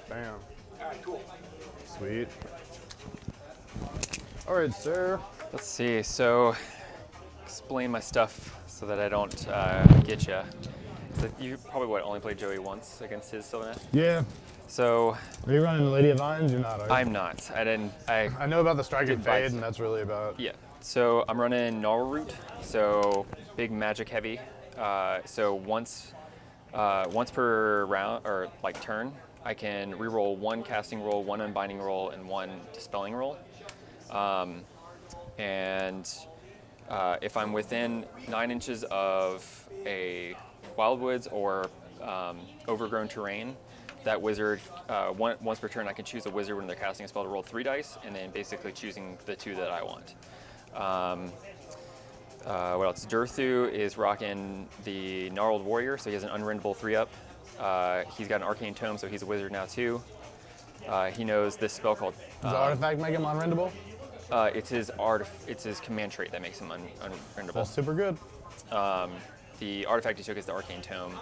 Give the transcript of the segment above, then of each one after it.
Bam. Alright, cool. Sweet. All right, sir. Let's see. So, explain my stuff so that I don't get you. So you probably only played Joey once against his Sylvaneth. Yeah. So. Are you running Lady of Vines? You're not, are you? I'm not. I know about the Strike and Fade, and that's really about. Yeah. So I'm running Gnarl Root. So big magic heavy. So once per round or like turn, I can reroll one casting roll, one unbinding roll, and one dispelling roll. If I'm within 9 inches of a Wildwoods or overgrown terrain, that wizard, once per turn, I can choose a wizard when they're casting a spell to roll 3 dice, and then basically choosing the 2 that I want. What else? Durthu is rocking the Gnarled Warrior, so he has an unrendable 3-up. He's got an Arcane Tome, so he's a wizard now too. He knows this spell called... Does the artifact make him unrendable? It's his command trait that makes him unrendable. That's super good. The artifact he took is the Arcane Tome.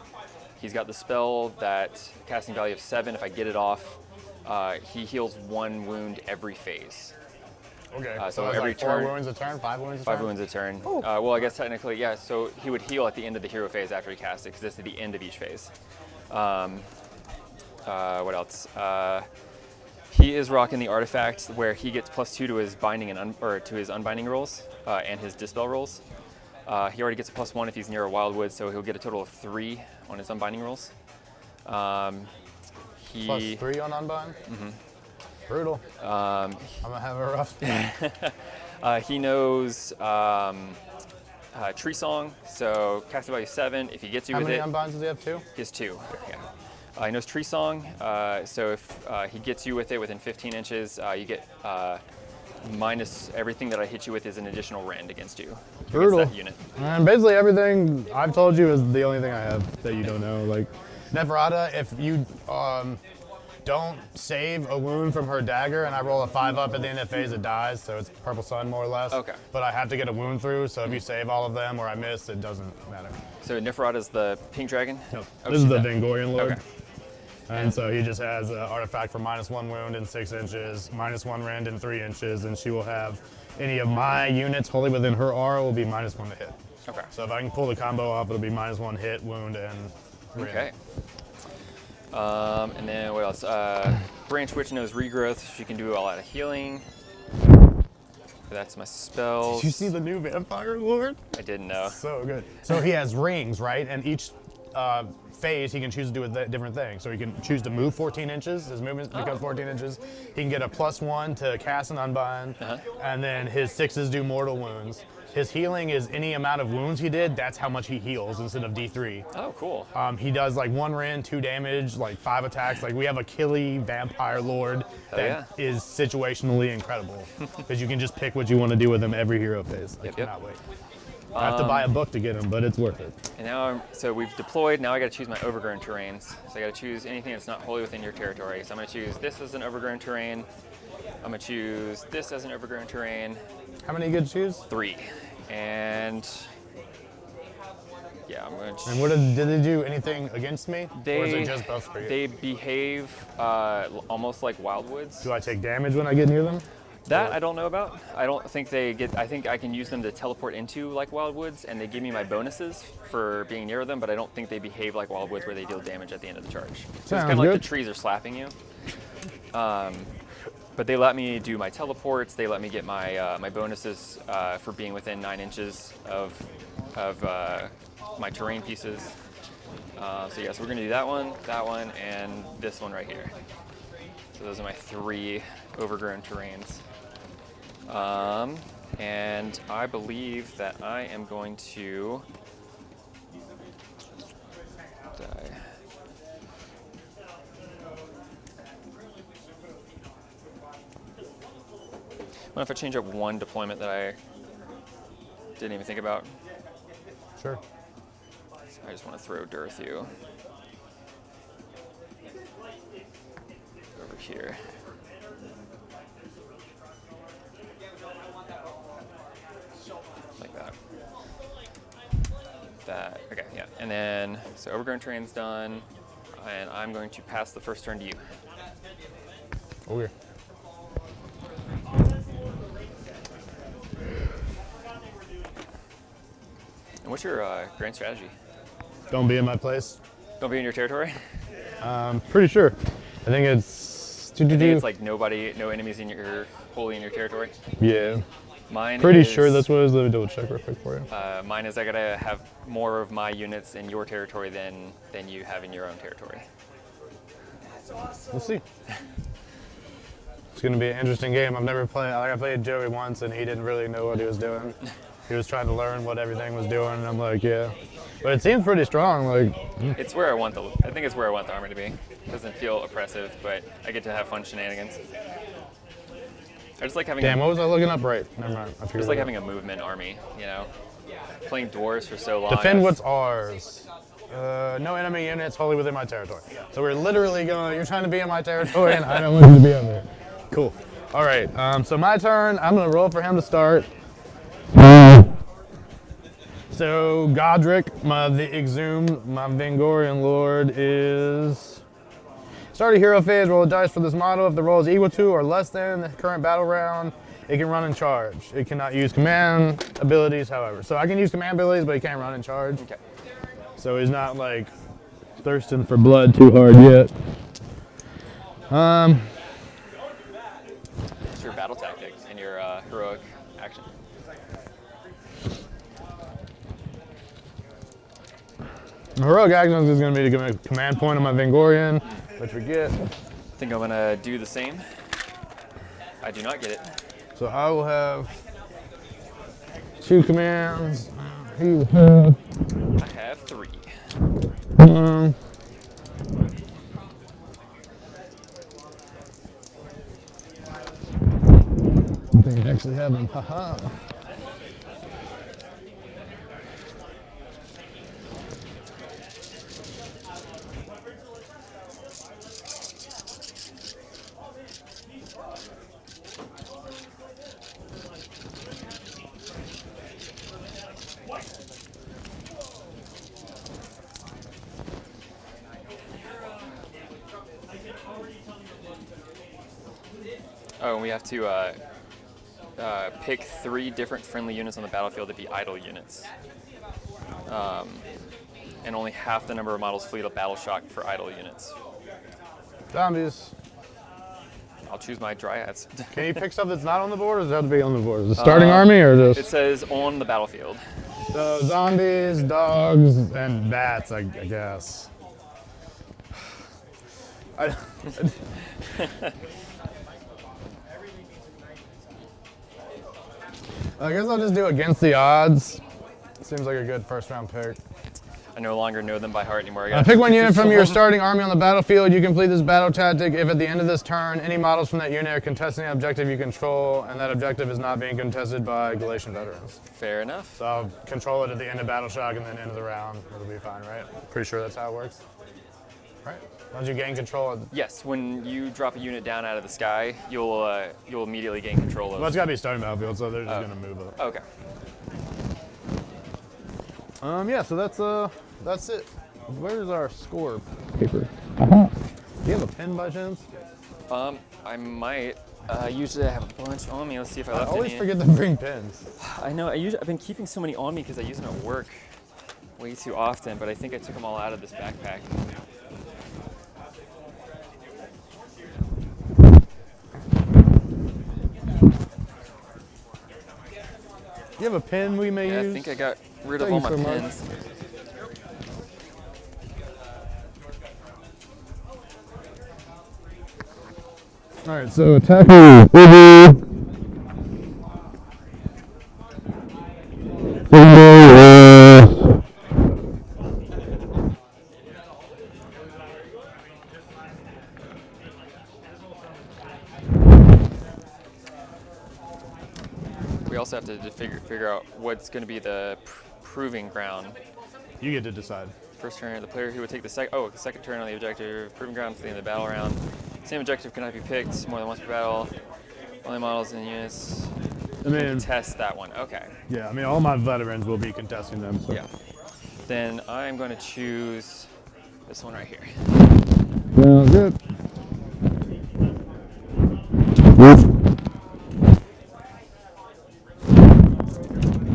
He's got the spell that casting value of 7. If I get it off, he heals 1 wound every phase. Okay. So every like turn. 4 wounds a turn, 5 wounds a turn. 5 wounds a turn. Well, I guess technically, yeah. So he would heal at the end of the hero phase after he cast it, because it's at the end of each phase. What else? He is rocking the artifact where he gets +2 to his binding to his unbinding rolls and his dispel rolls. He already gets a +1 if he's near a wildwood, so he'll get a total of 3 on his unbinding rolls. +3 on unbind? Mm-hmm. Brutal. I'm gonna have a rough day. He knows Tree Song, so casting value 7. If he gets you with it. How many unbinds does he have? 2? He has 2. Yeah. He knows Tree Song, so if he gets you with it within 15 inches, you get minus everything that I hit you with is an additional rend against you. Brutal. Against that unit. And basically everything I've told you is the only thing I have that you don't know. Like Neferata, if you don't save a wound from her dagger and I roll a 5-up at the end of phase, it dies, so it's Purple Sun more or less. Okay. But I have to get a wound through, so if you save all of them or I miss, it doesn't matter. So Neferata is the pink dragon? Yep. Oh, This is the Vangorian Lord. Okay. And so he just has an artifact for -1 wound in 6 inches, -1 rend in 3 inches, and she will have any of my units wholly within her aura will be -1 to hit. Okay. So if I can pull the combo off, it'll be -1 hit, wound, and rend. Okay. And then what else? Branch Witch knows regrowth. She can do a lot of healing. That's my spells. Did you see the new Vampire Lord? I didn't know. So good. So he has rings, right? And each phase he can choose to do a different thing. So he can choose to move 14 inches. His movement becomes 14 inches. He can get a +1 to cast and unbind. And then his 6s do mortal wounds. His healing is any amount of wounds he did, that's how much he heals instead of D3. Oh, cool. He does like 1 rend, 2 damage, like 5 attacks. Like we have a Killy Vampire Lord that is situationally incredible. Because you can just pick what you want to do with him every hero phase. I cannot wait. I have to buy a book to get him, but it's worth it. And now, so we've deployed. Now I got to choose my overgrown terrains. So I got to choose anything that's not wholly within your territory. So I'm going to choose this as an overgrown terrain. I'm going to choose this as an overgrown terrain. How many you get to choose? 3. And yeah, I'm going to. And what did they do anything against me? Or is it just buffs for you? They behave almost like Wildwoods. Do I take damage when I get near them? That I don't know about. I don't think they get. I think I can use them to teleport into like Wildwoods, and they give me my bonuses for being near them. But I don't think they behave like Wildwoods, where they deal damage at the end of the charge. So it's kind of like the trees are slapping you. But they let me do my teleports. They let me get my my bonuses for being within 9 inches of my terrain pieces. So yeah, so we're gonna do that one, and this one right here. So those are my 3 overgrown terrains. And I believe that I am going to die. What if I change up one deployment that I didn't even think about? Sure. I just want to throw Durthu over here. Like that. that. Okay, yeah. And then, so overgrown terrain's done, and I'm going to pass the first turn to you. Okay. And what's your grand strategy? Don't be in my place. Don't be in your territory? Pretty sure. I think it's. I think it's like no enemies wholly in your territory. Yeah. Mine Pretty is, sure that's what it is. Let me double check real quick for you. Mine is I gotta have more of my units in your territory than you have in your own territory. We'll see. It's gonna be an interesting game. I've never played. Like, I played Joey once, and he didn't really know what he was doing. He was trying to learn what everything was doing, and I'm like, yeah. But it seems pretty strong. Like, it's where I think it's where I want the army to be. It doesn't feel oppressive, but I get to have fun shenanigans. I just like having. Damn, what was I looking up? Right. Never mind. I figured just like having a movement army, you know. Playing dwarves for so long. Defend what's ours. No enemy units wholly within my territory. So we're literally going. You're trying to be in my territory, and I don't want you to be on there. Cool. All right. So my turn. I'm gonna roll for him to start. So Godric, the Exhumed, my Vangorian Lord, is start a hero phase. Roll a dice for this model. If the roll is equal to or less than the current battle round, it can run and charge. It cannot use command abilities, however. So I can use command abilities, but he can't run and charge. Okay. So he's not like thirsting for blood too hard yet. What's your battle tactic and your heroic action? My heroic action is going to be to give me a command point on my Vangorian, which we get. I think I'm gonna do the same. I do not get it. So I will have 2 commands. He will have. I have 3. I think I actually have them. Haha. Oh, and we have to pick 3 different friendly units on the battlefield to be idle units. And only half the number of models fleet a battle shock for idle units. Zombies. I'll choose my dryads. Can you pick stuff that's not on the board, or does it have to be on the board? Is it starting army, or just? It says on the battlefield. So zombies, dogs, and bats, I guess. I guess I'll just do against the odds. Seems like a good first round pick. I no longer know them by heart anymore. Pick 1 unit from your starting army on the battlefield. You complete this battle tactic if at the end of this turn, any models from that unit are contesting the objective you control, and that objective is not being contested by Galatian veterans. Fair enough. So I'll control it at the end of battle shock and then end of the round. It'll be fine, right? Pretty sure that's how it works. Right? Once you gain control. Yes, when you drop a unit down out of the sky, you'll immediately gain control of. Well, it's got to be starting battlefield, so they're just going to move it. Okay. Yeah, so that's it. Where's our score paper? Do you have a pen by chance? I might. Usually I have a bunch on me. Let's see if I left I always any. forget to bring pens. I know. I've been keeping so many on me because I use them at work way too often, but I think I took them all out of this backpack. Do you have a pen we may use? I think I got rid of all my pens. All right, so attack. We also have to figure out what's going to be the proving ground. You get to decide. First turn, the player who would take the second turn on the objective, proving ground for the end of the battle round. Same objective cannot be picked more than once per battle. Only models and units. I mean, Test that one. Okay. yeah, I mean, all my veterans will be contesting them. So. Yeah. Then I'm going to choose this one right here. Sounds good.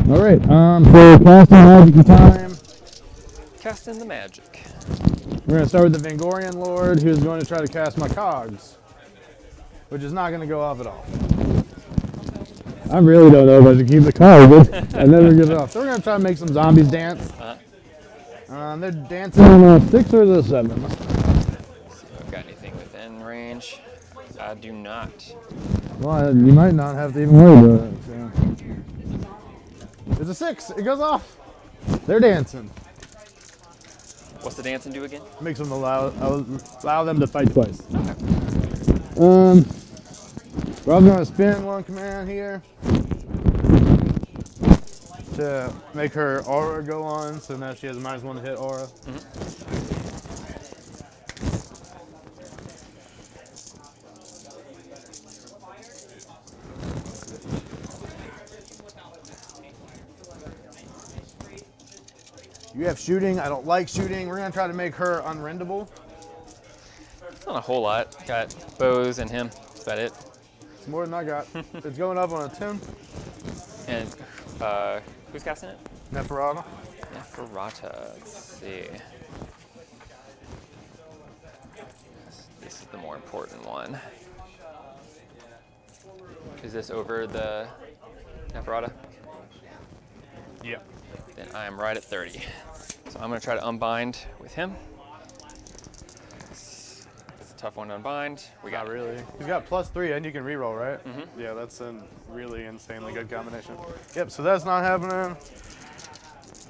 All right, for casting magic time, Casting the magic. we're going to start with the Vangorian Lord, who's going to try to cast my cogs, which is not going to go off at all. I really don't know if I should keep the cogs, but I never get it off. So we're going to try to make some zombies dance. They're dancing on a 6 or the 7. Let's see if I've got anything within range. I do not. Well, you might not have to even worry about it. So. It's a 6. It goes off. They're dancing. What's the dancing do again? Makes them allow them to fight twice. Okay. Rob's going to spin one command here to make her aura go on, so now she has a -1 to hit aura. You have shooting. I don't like shooting. We're going to try to make her unrendable. It's not a whole lot. Got bows and him. That's about it. It's more than I got. It's going up on a 10. And who's casting it? Neferata. Neferata. Let's see. This is the more important one. Is this over the Neferata? Yep. Then I am right at 30. So I'm going to try to unbind with him. It's a tough one to unbind. Not really. He's got +3 and you can reroll, right? Yeah, that's a really insanely good combination. Yep, so that's not happening.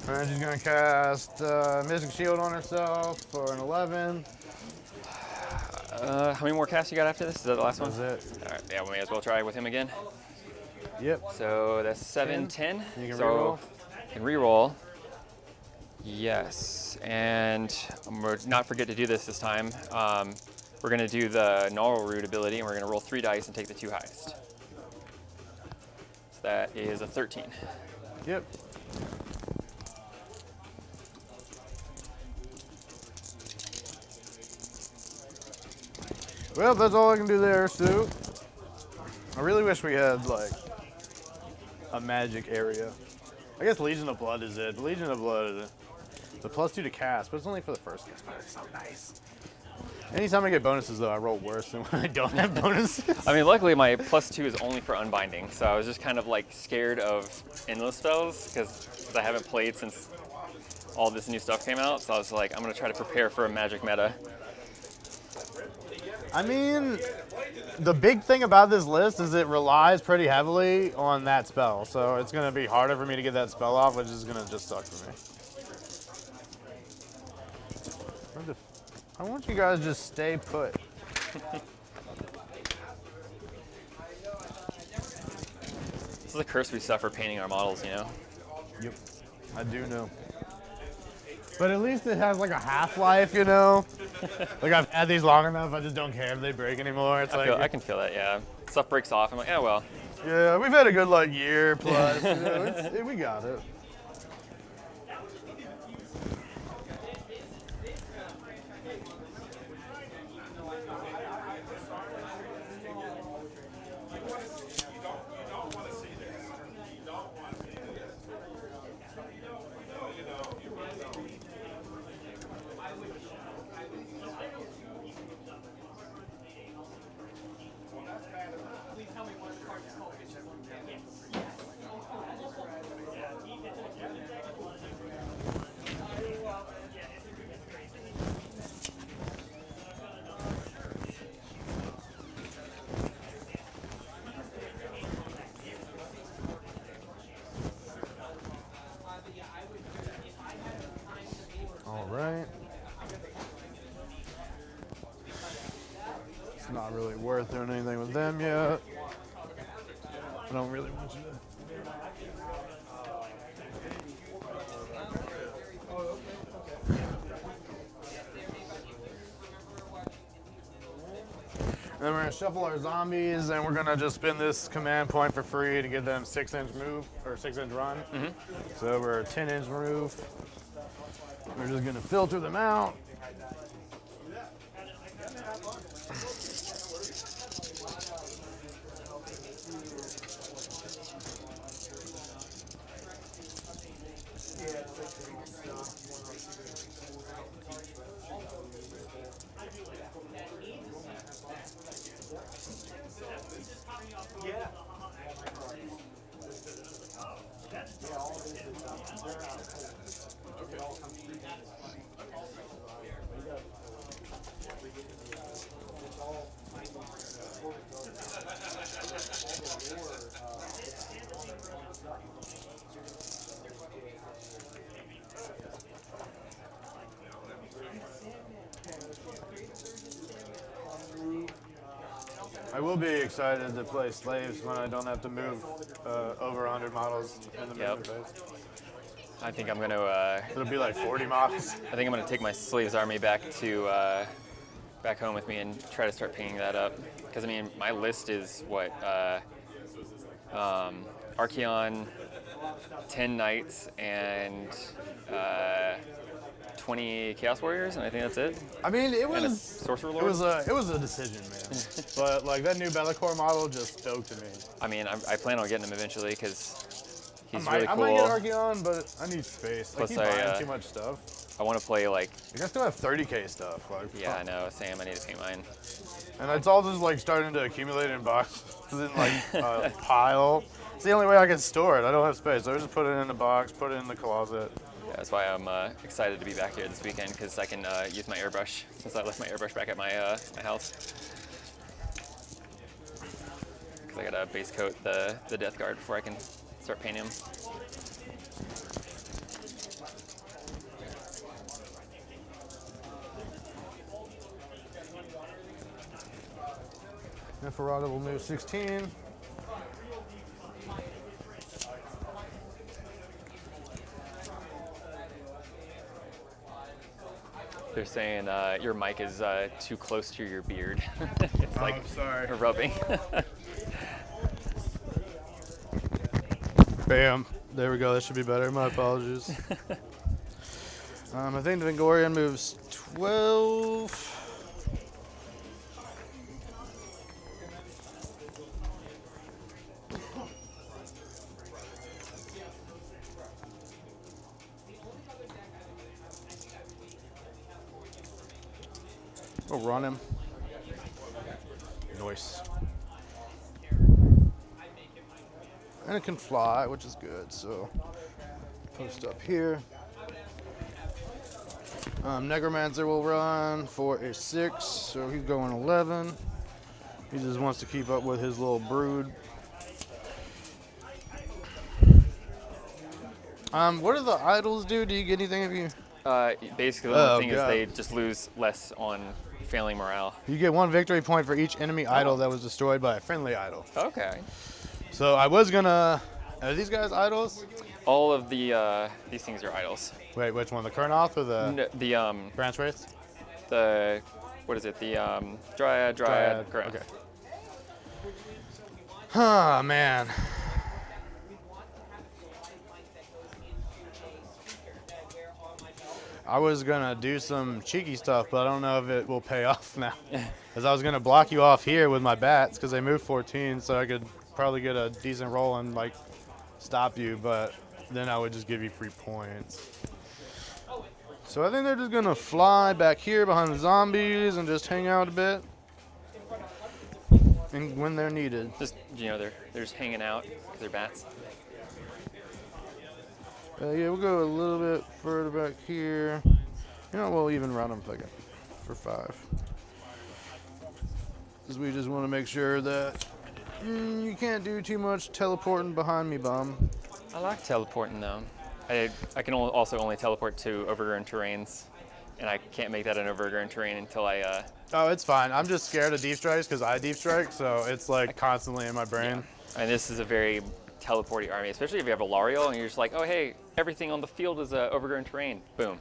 And she's going to cast Mystic Shield on herself for an 11. How many more casts you got after this? Is that the last one? That's it. All right, yeah, we may as well try with him again. Yep. So that's 7, 10. You can so reroll. Can reroll. Yes, and not forget to do this time. We're going to do the Gnarl Root ability, and we're going to roll 3 dice and take the 2 highest. So that is a 13. Yep. Well, that's all I can do there, Sue. I really wish we had, like, a magic area. I guess Legion of Blood is it. Legion of Blood is the +2 to cast, but it's only for the first cast, but it's so nice. Anytime I get bonuses, though, I roll worse than when I don't have bonuses. I mean, luckily my +2 is only for unbinding, so I was just kind of like scared of endless spells because I haven't played since all this new stuff came out, so I was like, I'm going to try to prepare for a magic meta. I mean, the big thing about this list is it relies pretty heavily on that spell, so it's going to be harder for me to get that spell off, which is going to just suck for me. I want you guys to just stay put. This is the curse we suffer painting our models, you know? Yep, I do know. But at least it has like a half-life, you know? Like I've had these long enough, I just don't care if they break anymore. It's I can feel that, yeah. Stuff breaks off, I'm like, oh well. Yeah, we've had a good like year plus, you know, we got it. Right. It's not really worth doing anything with them yet. I don't really want you to. Then we're gonna shuffle our zombies, and we're gonna just spin this command point for free to give them 6-inch move or 6-inch run. So we're 10-inch move. We're just gonna filter them out. I will be excited to play slaves when I don't have to move over 100 models in the movement phase. I think I'm going to. It'll be like 40 models. I think I'm going to take my slaves army back to back home with me and try to start picking that up. Because I mean, my list is what Archeon, 10 knights, and 20 Chaos Warriors, and I think that's it. I mean, it And a was Sorcerer Lord. it was a decision, man. But like that new Battlecore model just spoke to me. I mean, I plan on getting him eventually because he's I really might cool. get Archeon, but I need space. Plus I keep buying too much stuff. I want to play like. You guys still have 30K stuff. Like, Yeah, I know. Same. I need to paint mine. And it's all just like starting to accumulate in boxes in like a pile. It's the only way I can store it. I don't have space. So I just put it in the box, put it in the closet. Yeah, that's why I'm excited to be back here this weekend because I can use my airbrush since I left my airbrush back at my my house. Because I gotta base coat the Death Guard before I can start painting him. Neferata will move 16. They're saying your mic is too close to your beard. It's like I'm sorry. rubbing. Bam. There we go. That should be better. My apologies. I think the Vingorian moves 12. We'll run him. Nice. And it can fly, which is good, so post up here. Necromancer will run for a 6, so he's going 11. He just wants to keep up with his little brood. What do the idols do? Do you get anything if you... Basically, the only thing is they just lose less on failing morale. You get 1 victory point for each enemy idol that was destroyed by a friendly idol. Okay. So I was gonna... Are these guys idols? All of the these things are idols. Wait, which one? The Kurnoth or the No, the Branch Wraith? the what is it? The Dryad. Correct. Okay. Huh, man. I was gonna do some cheeky stuff, but I don't know if it will pay off now. Because I was gonna block you off here with my bats, because they moved 14, so I could probably get a decent roll and like stop you, but then I would just give you free points. So I think they're just gonna fly back here behind the zombies and just hang out a bit. And when they're needed. Just they're just hanging out because they're bats. Yeah, we'll go a little bit further back here. We'll even run them for 5. Because we just want to make sure that you can't do too much teleporting behind me, bum. I like teleporting though. I can also only teleport to overgrown terrains, and I can't make that an overgrown terrain until I. Oh, it's fine. I'm just scared of deep strikes because I deep strike, so it's like constantly in my brain. And this is a very teleporty army, especially if you have a Lariel and you're just like, oh hey, everything on the field is overgrown terrain. Boom.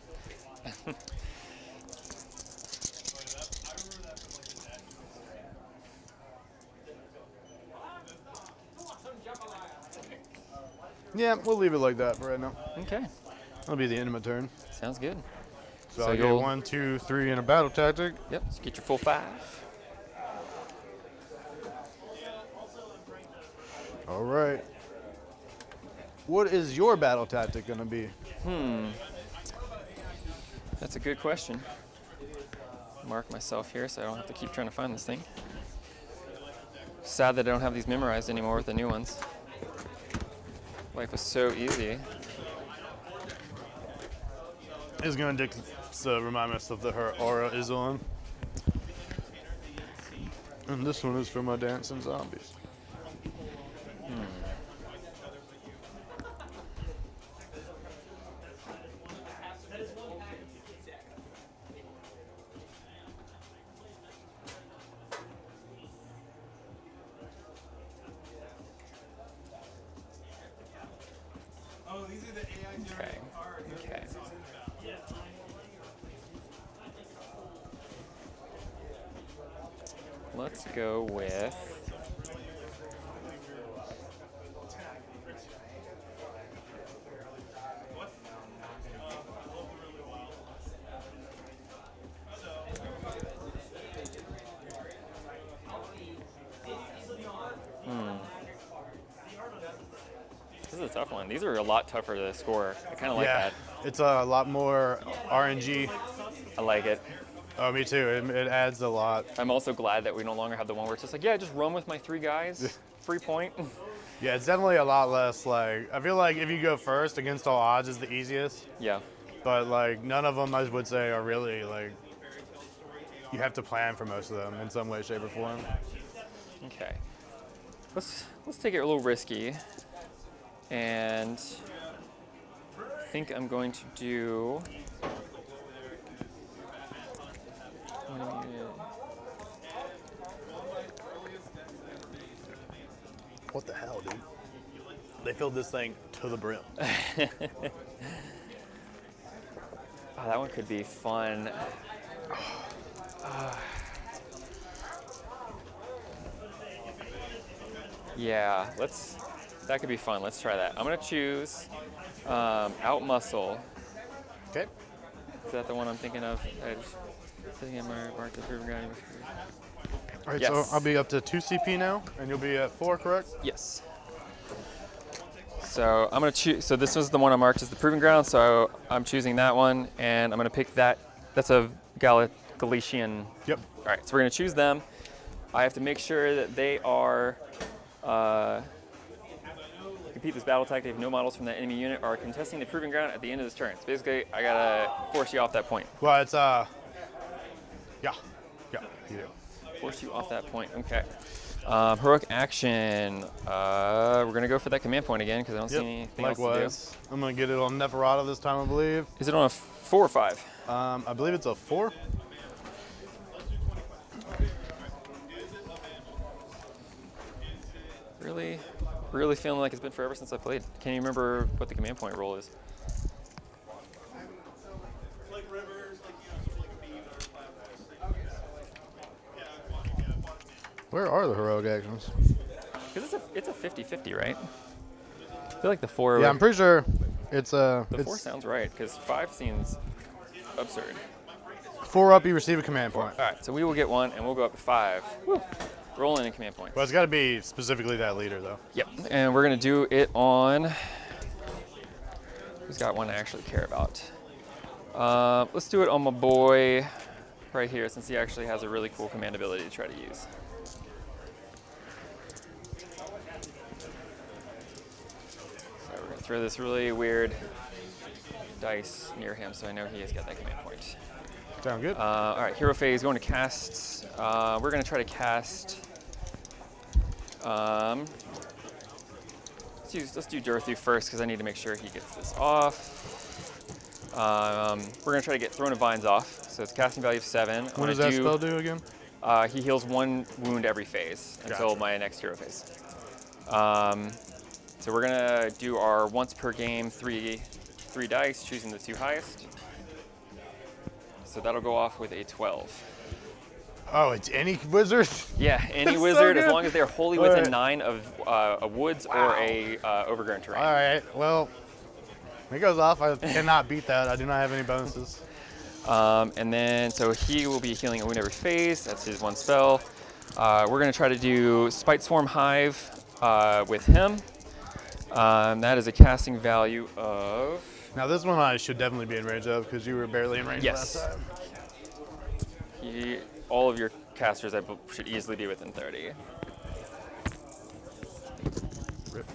Yeah, we'll leave it like that for right now. Okay. That'll be the end of my turn. Sounds good. So I'll get 1, 2, 3 in a battle tactic. Yep, so get your full 5. All right. What is your battle tactic going to be? That's a good question. Mark myself here so I don't have to keep trying to find this thing. Sad that I don't have these memorized anymore with the new ones. Life was so easy. It's going to remind myself that her aura is on. And this one is for my dancing zombies. Okay. Okay. Let's go with This is a tough one. These are a lot tougher to score. I kind of like that. It's a lot more RNG. I like it. Oh, me too. It adds a lot. I'm also glad that we no longer have the one where it's just like, yeah, just run with my 3 guys, free point. Yeah, it's definitely a lot less like, I feel like if you go first against all odds is the easiest. Yeah. But like none of them I would say are really like, you have to plan for most of them in some way, shape, or form. Okay. Let's take it a little risky. And I think I'm going to do What the hell, dude? They filled this thing to the brim. Oh, that one could be fun. Yeah, that could be fun. Let's try that. I'm gonna choose out muscle. Okay. Is that the one I'm thinking of? I just thinking of my mark the proven ground. All right, Yes. so I'll be up to 2 CP now, and you'll be at 4, correct? Yes. So I'm gonna choose. So this was the one I marked as the proving ground. So I'm choosing that one, and I'm gonna pick that. That's a Galician. Yep. All right. So we're gonna choose them. I have to make sure that they are. Compete this battle tactic if no models from that enemy unit are contesting the proving ground at the end of this turn. So basically, I gotta force you off that point. Well, it's yeah, you do. Force you off that point. Okay. Heroic action. We're gonna go for that command point again because I don't see anything else to Likewise. I'm gonna get it on Neferata this time, I believe. do. Is it on a 4 or 5? I believe it's a 4. Really feeling like it's been forever since I played. Can't even remember what the command point roll is. Where are the heroic actions? Because it's a 50-50, right? I feel like the 4. Yeah, I'm pretty sure it's The 4 sounds right because 5 seems absurd. 4 up, you receive a command point. All right, so we will get 1 and we'll go up to 5. Woo. Rolling in command points. Well, it's got to be specifically that leader, though. Yep, and we're gonna do it on. Who's got one I actually care about? Let's do it on my boy right here, since he actually has a really cool command ability to try to use. So we're gonna throw this really weird dice near him, so I know he has got that command point. Sound good? All right, hero phase, going to casts. We're gonna try to cast. Let's do Dorothy first because I need to make sure he gets this off. We're gonna try to get Throne of Vines off. So it's casting value of 7. What does that spell do again? He heals 1 wound every phase until my next hero phase. So we're gonna do our once per game 3 dice, choosing the 2 highest. So that'll go off with a 12. Oh, it's any wizard? Yeah, any That's wizard, so as good. long as they're wholly within 9 of a woods or a overgrown terrain. All right, well, it goes off. I cannot beat that. I do not have any bonuses. And then, so he will be healing a wound every phase. That's his one spell. We're going to try to do Spite Swarm Hive with him. That is a casting value of... Now this one I should definitely be in range of because you were barely in range last time. All of your casters should easily be within 30. Rip.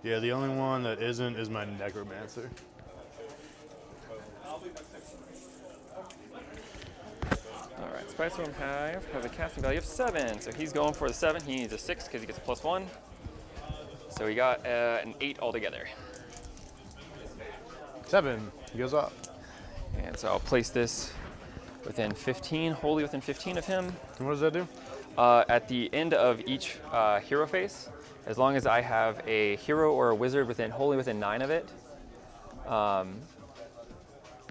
Yeah, the only one that isn't is my Necromancer. All right, Spite Swarm Hive has a casting value of 7, so he's going for the 7. He needs a 6 because he gets a +1. So he got an 8 altogether. 7, he goes off. And so I'll place this within 15, wholly within 15 of him. And what does that do? At the end of each hero phase, as long as I have a hero or a wizard wholly within 9 of it,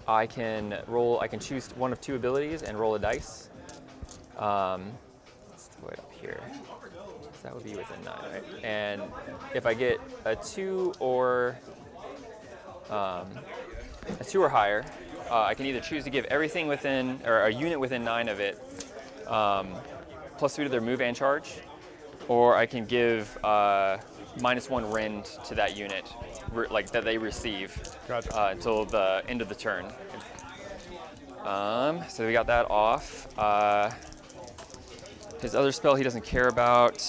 I can choose one of 2 abilities and roll a dice. Let's throw it up here. So that would be within 9, right? And if I get a 2 or higher, I can either choose to give everything within, or a unit within 9 of it, +3 to their move and charge, or I can give -1 rend to that unit, like that they receive, Gotcha. until the end of the turn. So we got that off. His other spell he doesn't care about,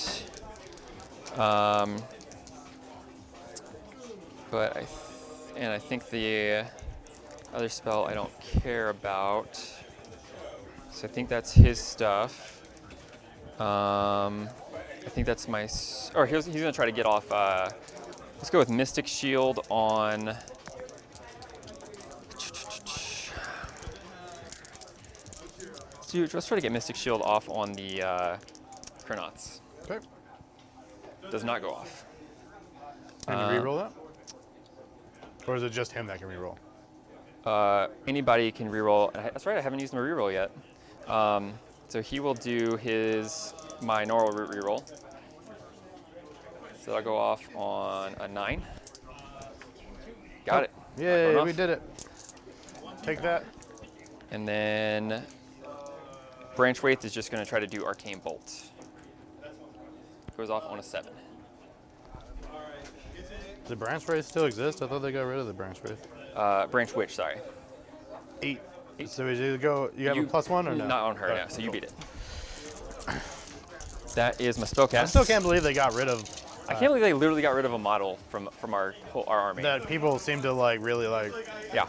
but I think the other spell I don't care about. So I think that's his stuff. I think that's my, or he's gonna try to get off, let's go with Mystic Shield on, let's try to get Mystic Shield off on the Chronauts. Okay. Does not go off. Can you reroll that? Or is it just him that can reroll? Anybody can reroll. That's right, I haven't used my reroll yet. So he will do my normal root reroll. So that'll go off on a 9. Got it. Yay, we did it. Take that. And then Branch Waith is just going to try to do Arcane Bolt. Goes off on a 7. Does the Branch Wraith still exist? I thought they got rid of the Branch Wraith. Branch Witch, sorry. 8. So you have a +1 or no? Not on her, Okay, no, so you cool. beat it. That is my spellcast. I still can't believe they got rid of... I can't believe they literally got rid of a model from our army. That people seem to really like. Yeah.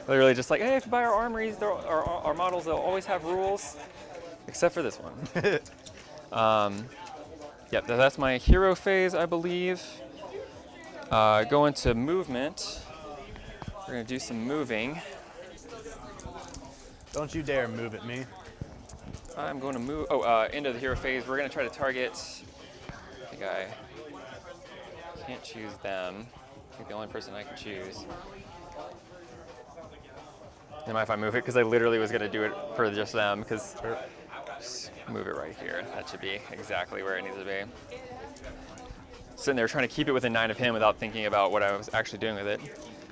Literally just like, hey, if you buy our armories, our models, they'll always have rules, except for this one. Yep, that's my hero phase, I believe. Go into movement. We're gonna do some moving. Don't you dare move at me. I'm going to move, into the hero phase. We're gonna try to target, I think I can't choose them. I think the only person I can choose. Do you mind if I move it? Because I literally was gonna do it for just them, because just move it right here. That should be exactly where it needs to be. Sitting there trying to keep it within 9 of him without thinking about what I was actually doing with it.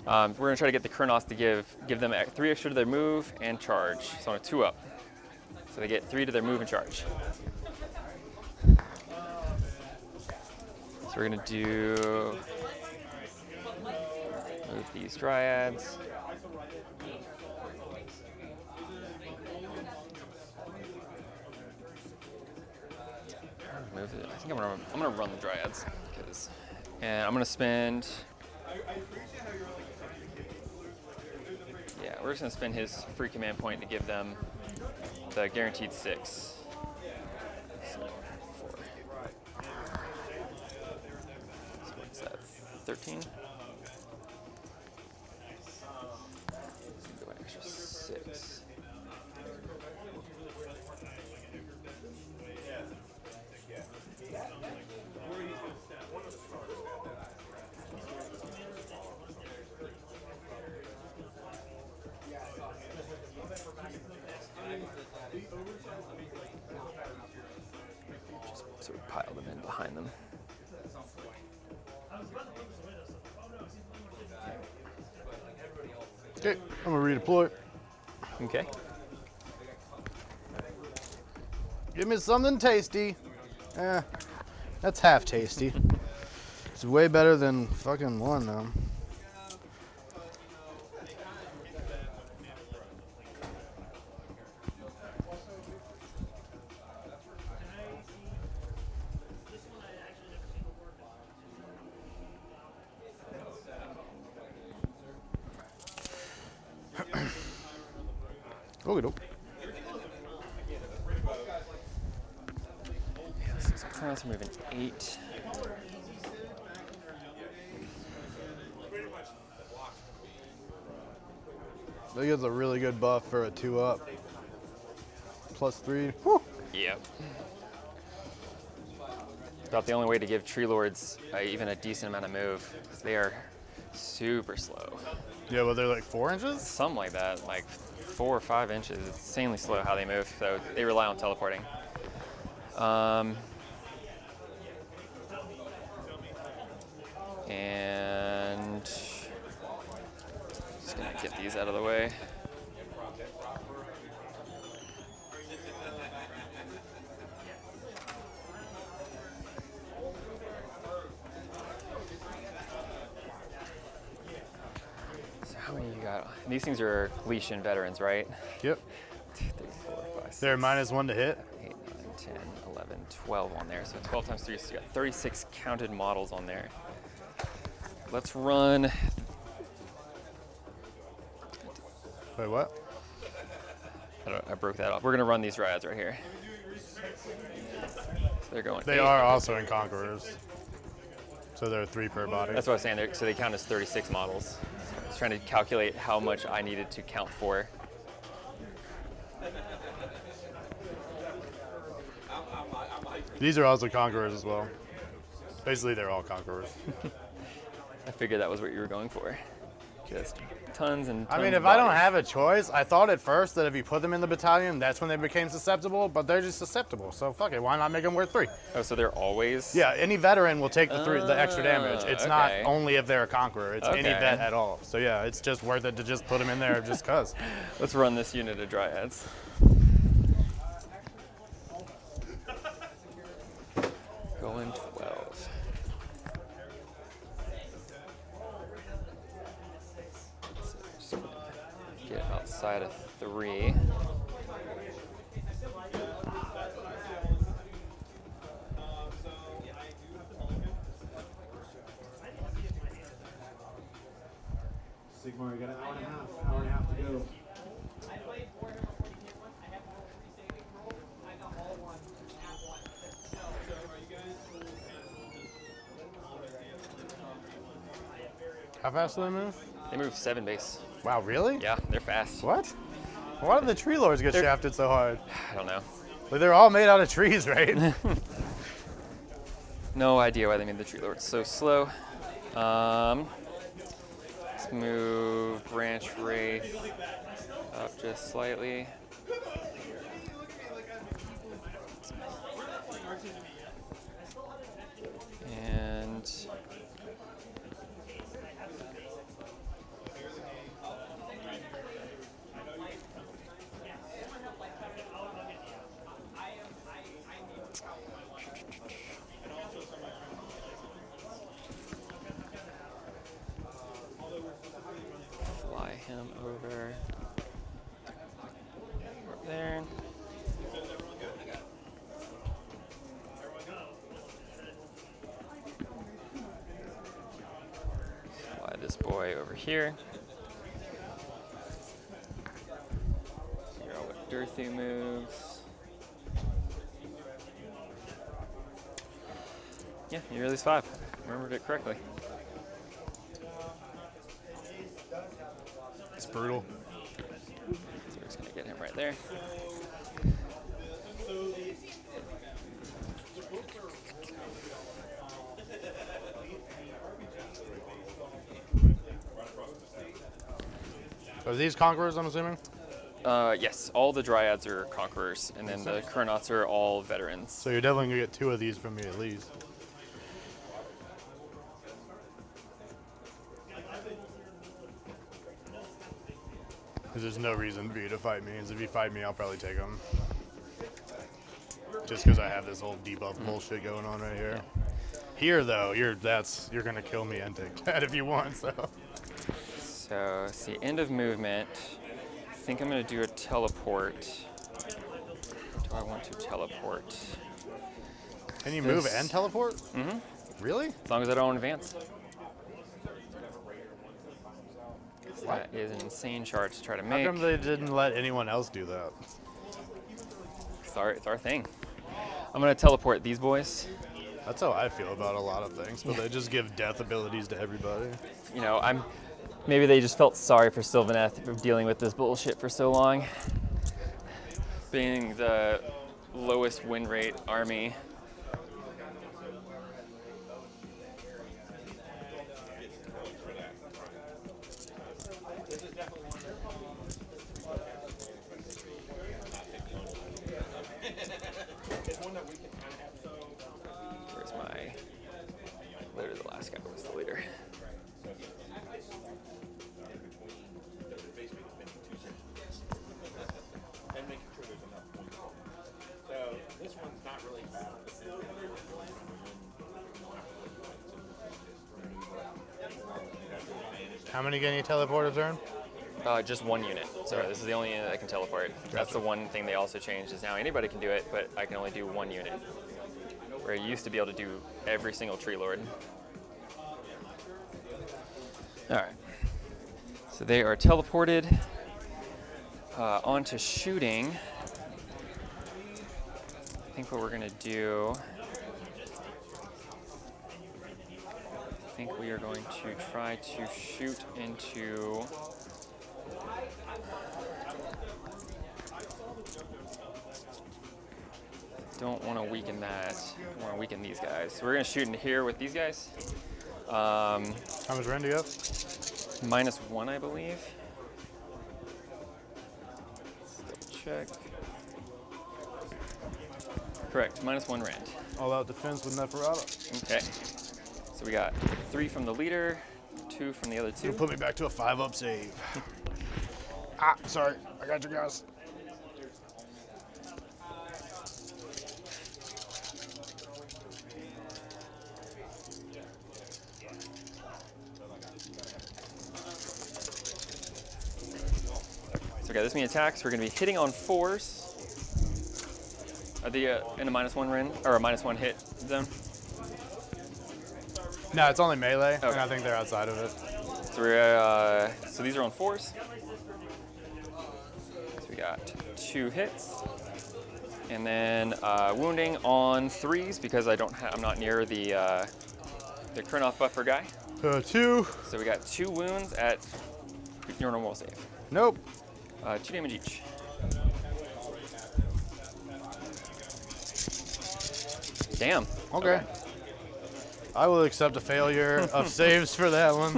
We're gonna try to get the Chronos to give them 3 extra to their move and charge. So on a 2-up. So they get 3 to their move and charge. So we're gonna move these Dryads. Move it. I think I'm gonna run the Dryads, and I'm gonna spend. Yeah, we're just gonna spend his free command point to give them the guaranteed 6. So 4. So what's that? 13. Go an extra 6. Just sort of pile them in behind them. Okay, I'm gonna redeploy. Okay. Give me something tasty. That's half tasty. It's way better than fucking one though. Okay, dope. So I'm trying to move an 8. That gives a really good buff for a 2-up. +3. Whew. Yep. About the only way to give Tree Lords even a decent amount of move. 'Cause they are super slow. Yeah, well, they're like 4 inches? Something like that, like 4 or 5 inches. It's insanely slow how they move, so they rely on teleporting. And just gonna get these out of the way. So how many you got? These things are Galician veterans, right? Yep. 2, 3, 4, 5, 6, They're -1 to hit. 8, 9, 10, 11, 12 on there. So 12 times 3, so you got 36 counted models on there. Let's run. Wait, what? I broke that off. We're gonna run these Dryads right here. So they're going. They 8. are also in Conquerors. So they're 3 per body. That's what I was saying. So they count as 36 models. I was trying to calculate how much I needed to count for. These are also Conquerors as well. Basically, they're all Conquerors. I figured that was what you were going for. Just tons and tons I mean, of if I don't bodies. have a choice, I thought at first that if you put them in the battalion, that's when they became susceptible, but they're just susceptible. So fuck it, why not make them worth 3? Oh, so they're always. Yeah, any veteran will take the extra damage. It's not okay. only if they're a conqueror, it's any Okay. vet at all. So yeah, it's just worth it to just put them in there just cause. Let's run this unit of Dryads. Going 12. So just get outside of 3. Sigmar, you got an hour and a half to go. How fast do they move? They move 7 base. Wow, really? Yeah, they're fast. What? Why do the tree lords get They're- shafted so hard? I don't know. Like they're all made out of trees, right? No idea why they made the Tree Lords so slow. Let's move Branch Wraith up just slightly. And fly him over there. Fly this boy over here. Figure out what Dirthu moves. Yeah, you release 5. Remembered it correctly. It's brutal. So we're just gonna get him right there. Are these conquerors, I'm assuming? Yes, all the Dryads are Conquerors, and then the Kurnats are all Veterans. So you're definitely gonna get 2 of these from me at least. Because there's no reason for you to fight me. Because if you fight me, I'll probably take him. Just because I have this whole debuff bullshit going on right here. Here, though, you're gonna kill me and take that if you want. So it's the end of movement. I think I'm gonna do a teleport. Do I want to teleport? can you move and teleport? Mm-hmm. Really? As long as I don't advance. That is an insane chart to try to make. How come they didn't let anyone else do that? It's our thing. I'm gonna teleport these boys. That's how I feel about a lot of things, but they just give death abilities to everybody. You know, maybe they just felt sorry for Sylvaneth for dealing with this bullshit for so long. Being the lowest win rate army. Where's my leader? The last guy was the leader. How many can you teleport a turn? Just one unit. So this is the only unit that can teleport. That's the one thing they also changed is now anybody can do it, but I can only do one unit. Where I used to be able to do every single tree lord. All right. So they are teleported onto shooting. I think what we're gonna do. I think we are going to try to shoot into. Don't want to weaken that. I want to weaken these guys. So we're going to shoot in here with these guys. How much rend do you have? -1, I believe. Let's double check. Correct, -1 rend. All out defense with Neferata. Okay. So we got 3 from the leader, 2 from the other 2. You'll put me back to a 5-up save. Ah, sorry. I got your guys. So we got this many attacks. We're going to be hitting on 4s. Are they in a -1 rend or a -1 hit zone? No, it's only melee, Okay. and I think they're outside of it. So we're so these are on 4s. So we got 2 hits, and then wounding on 3s because I'm not near the Kurnoff buffer guy. 2. So we got 2 wounds at your normal save. Nope. 2 damage each. Damn. Okay. I will accept a failure of saves for that one.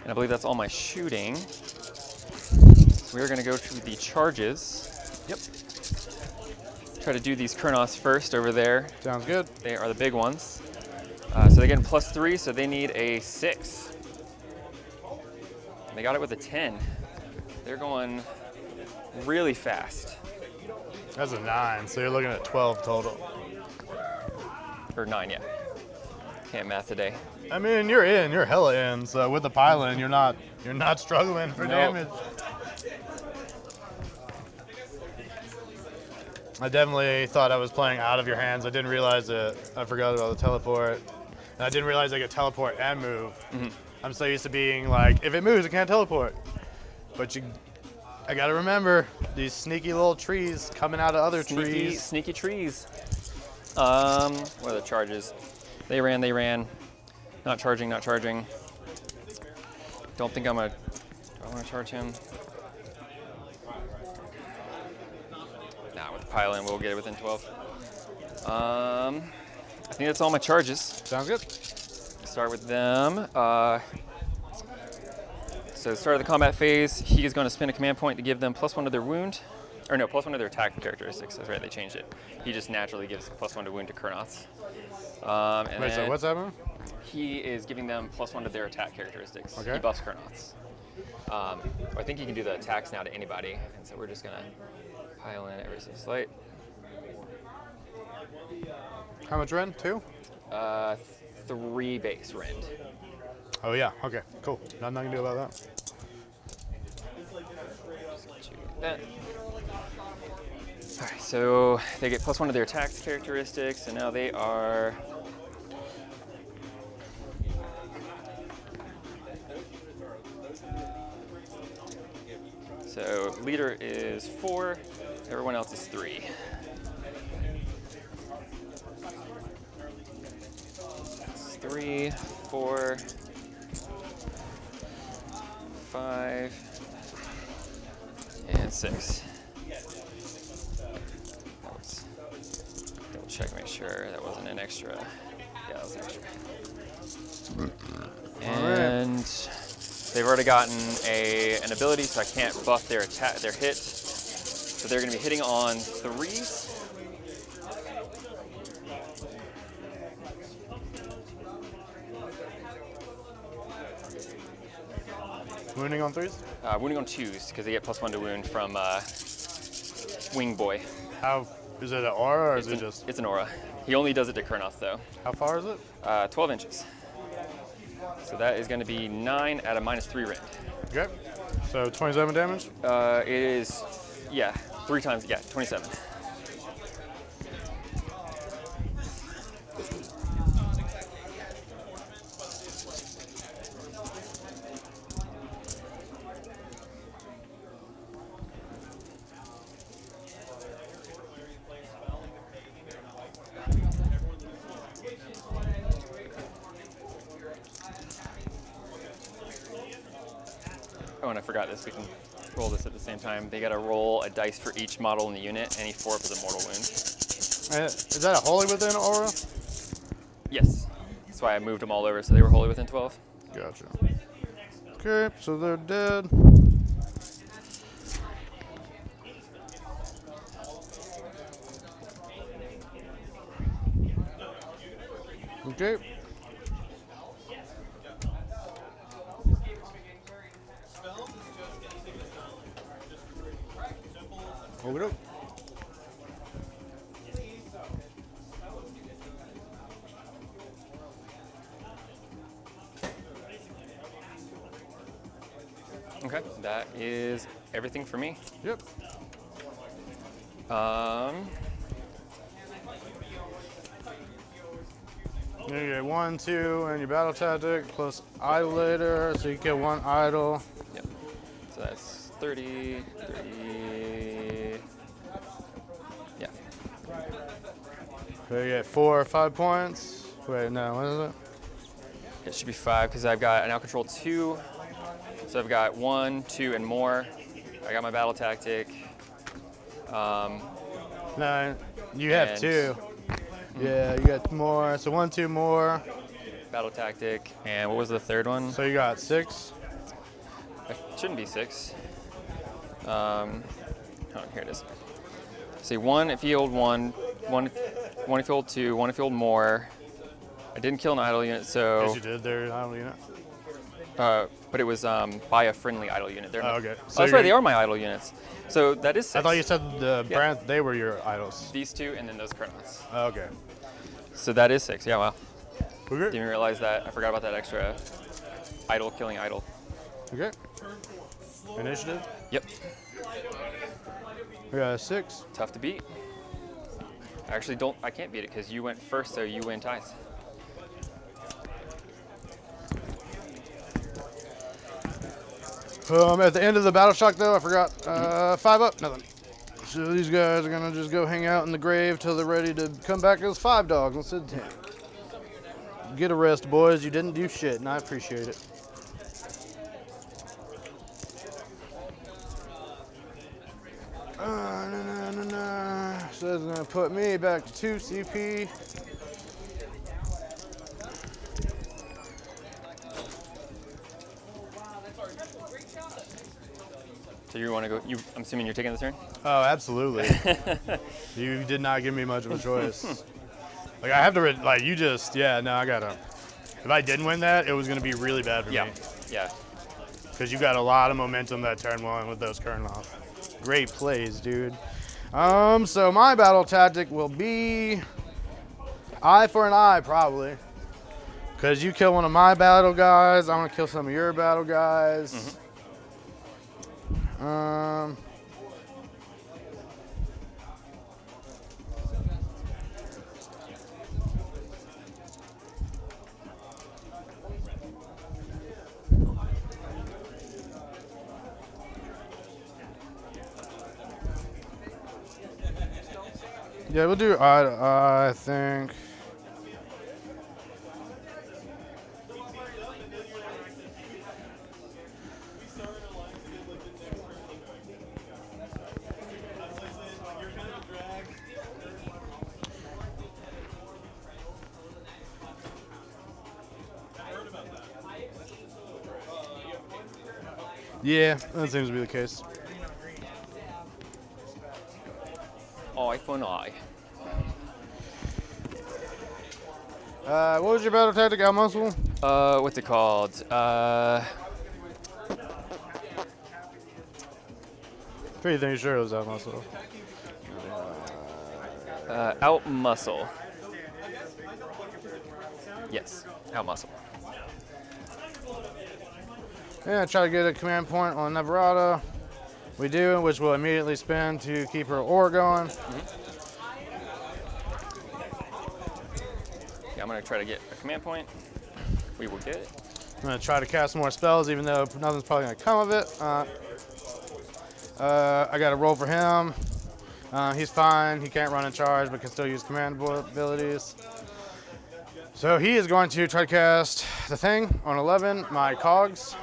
And I believe that's all my shooting. So we're going to go to the charges. Yep. Try to do these Kurnoffs first over there. Sounds good. They are the big ones. So they get a +3, so they need a 6. And they got it with a 10. They're going really fast. That's a 9, so you're looking at 12 total. Or 9, yeah. Can't math today. I mean, you're hella in. So with the pylon, you're not struggling for damage. I definitely thought I was playing out of your hands. I didn't realize it. I forgot about the teleport, and I didn't realize I could teleport and move. Mm-hmm. I'm so used to being like, if it moves, it can't teleport. But I gotta remember these sneaky little trees coming out of other trees. Sneaky trees. What are the charges? They ran. Not charging. Don't think do I want to charge him? Nah, with the pylon, we'll get it within 12. I think that's all my charges. Sounds good. Start with them. So at the start of the combat phase, he is going to spend a command point to give them +1 to their wound. Or no, +1 to their attack characteristics. That's right, they changed it. He just naturally gives +1 to wound to Kurnoths. Wait, so what's happening? He is giving them +1 to their attack characteristics. Okay. He buffs Chronauts. I think he can do the attacks now to anybody, and so we're just gonna pile in ever so slight. How much rend? 2? 3 base rend. Oh yeah. Okay. Cool. Nothing I can do about that. That. All right, so they get +1 to their attack characteristics, and now they are. So leader is 4, everyone else is 3. That's 3, 4, 5, and 6. Double check, make sure that wasn't an extra. Yeah, that was extra. And they've already gotten an ability, so I can't buff their attack, their hit. So they're going to be hitting on 3s. Wounding on 3s? Wounding on 2s, because they get +1 to wound from Wing Boy. How is it an aura or is it just? It's an aura. He only does it to Kurnoth, though. How far is it? 12 inches. So that is going to be 9 at a -3 rend. Okay. So 27 damage. It is, yeah, 3 times, yeah, 27. Oh, and I forgot this. We can roll this at the same time. They got to roll a dice for each model in the unit. Any 4 up is a mortal wound. Is that a holy within aura? Yes. That's why I moved them all over, so they were wholly within 12. Gotcha. Okay, so they're dead. Okay. Hold it up. Okay, that is everything for me. Yep. You get 1, 2, and your battle tactic plus idolator, so you get 1 idle. Yep. So that's 30, 30. Yeah. So you get 4 or 5 points. Wait, no, what is it? It should be 5 because I've got, I now control 2. So I've got 1, 2, and more. I got my battle tactic. No, you have And- 2. Yeah, you got more. So 1, 2 more. Battle tactic. And what was the third one? So you got 6. It shouldn't be 6. Oh, here it is. See, 1 if you hold 1, 1 if you hold 2, 1 if you hold more. I didn't kill an idle unit, so. Yes, you did there, idle unit. But it was by a friendly idle unit. They're Oh, not- okay. Oh, So that's you're- right, they are my idle units. So that is 6. I thought you said the Yeah. brand, they were your idols. These 2 and then those Chronauts. Oh, okay. So that is 6. Yeah, wow. Okay. Didn't realize that. I forgot about that extra idle killing idle. Okay. Initiative. Yep. We got a 6. Tough to beat. I actually don't. I can't beat it because you went first, so you win ties. At the end of the battle shock, though, I forgot 5 up, nothing. So these guys are gonna just go hang out in the grave till they're ready to come back as 5 dogs instead of 10. Get a rest, boys. You didn't do shit, and I appreciate it. So that's gonna put me back to 2 CP. So you want to go? I'm assuming you're taking this turn. Oh, absolutely. You did not give me much of a choice. Like I have to, you just, yeah. No, I gotta. If I didn't win that, it was going to be really bad for me. Yeah. Because you got a lot of momentum that turn one with those current off. Great plays, dude. So my battle tactic will be eye for an eye, probably. Because you kill one of my battle guys, I'm going to kill some of your battle guys. Yeah, we'll do eye to eye, I think. Yeah, that seems to be the case. Eye for an eye. What was your battle tactic, out muscle? What's it called? Pretty sure it was out muscle. Out muscle. Yes, out muscle. Yeah, try to get a command point on Neverata. We do, which will immediately spin to keep her ore going. Yeah, I'm gonna try to get a command point. We will get it. I'm gonna try to cast more spells, even though nothing's probably gonna come of it. I got to roll for him. He's fine. He can't run in charge, but can still use command abilities. So he is going to try to cast the thing on 11, my cogs.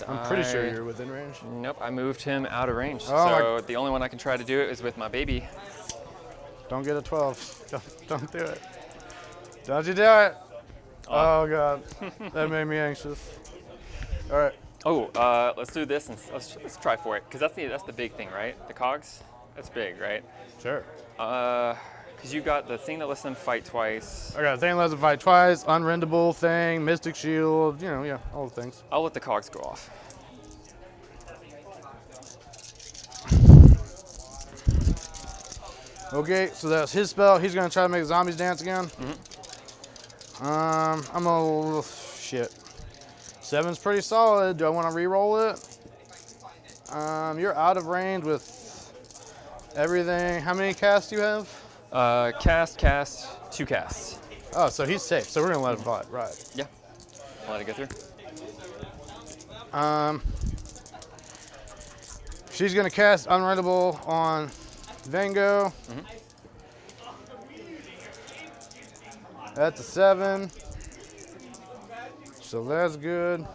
I'm pretty sure you're within range. Nope, I moved him out of range. Oh, so the only one I can try to do it is with my baby. Don't get a 12. Don't do it. Don't you do it. Oh, God. That made me anxious. All right. Oh, let's do this and let's try for it, because that's the big thing, right? The cogs, that's big, right? Sure. Because you got the thing that lets them fight twice. I got a thing that lets them fight twice, unrendable thing, mystic shield, you know, yeah, all the things. I'll let the cogs go off. Okay, so that's his spell. He's gonna try to make zombies dance again. I'm a shit. 7's pretty solid. Do I want to re-roll it? You're out of range with everything. How many casts do you have? Cast, 2 casts. Oh, so he's safe. So we're gonna let him fight, right? Yeah, I'll let it go through. She's gonna cast Unrentable on Vengo. That's a 7. So that's good.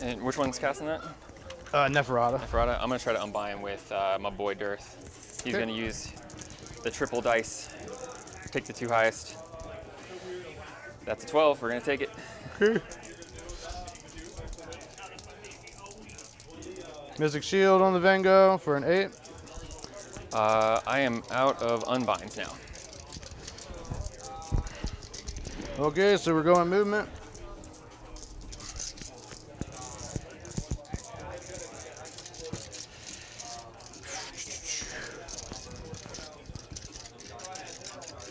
And which one's casting that? Neferata. Neferata. I'm gonna try to unbind with my boy Dearth. He's gonna use the triple dice. Take the 2 highest. That's a 12. We're gonna take it. Okay. Mystic Shield on the Vengo for an 8. I am out of unbinds now. Okay, so we're going movement.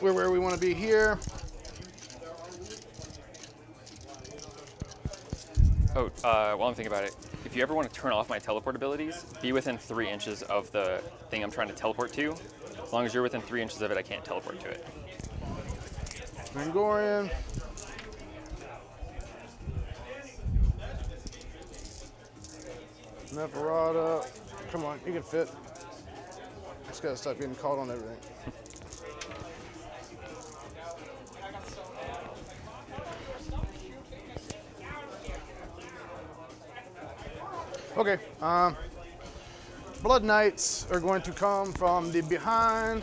We're where we want to be here. Oh, while I'm thinking about it, if you ever want to turn off my teleport abilities, be within 3 inches of the thing I'm trying to teleport to. As long as you're within 3 inches of it, I can't teleport to it. Vangorian. Neferata. Come on, you can fit. Just gotta stop getting caught on everything. Okay, Blood Knights are going to come from the behind.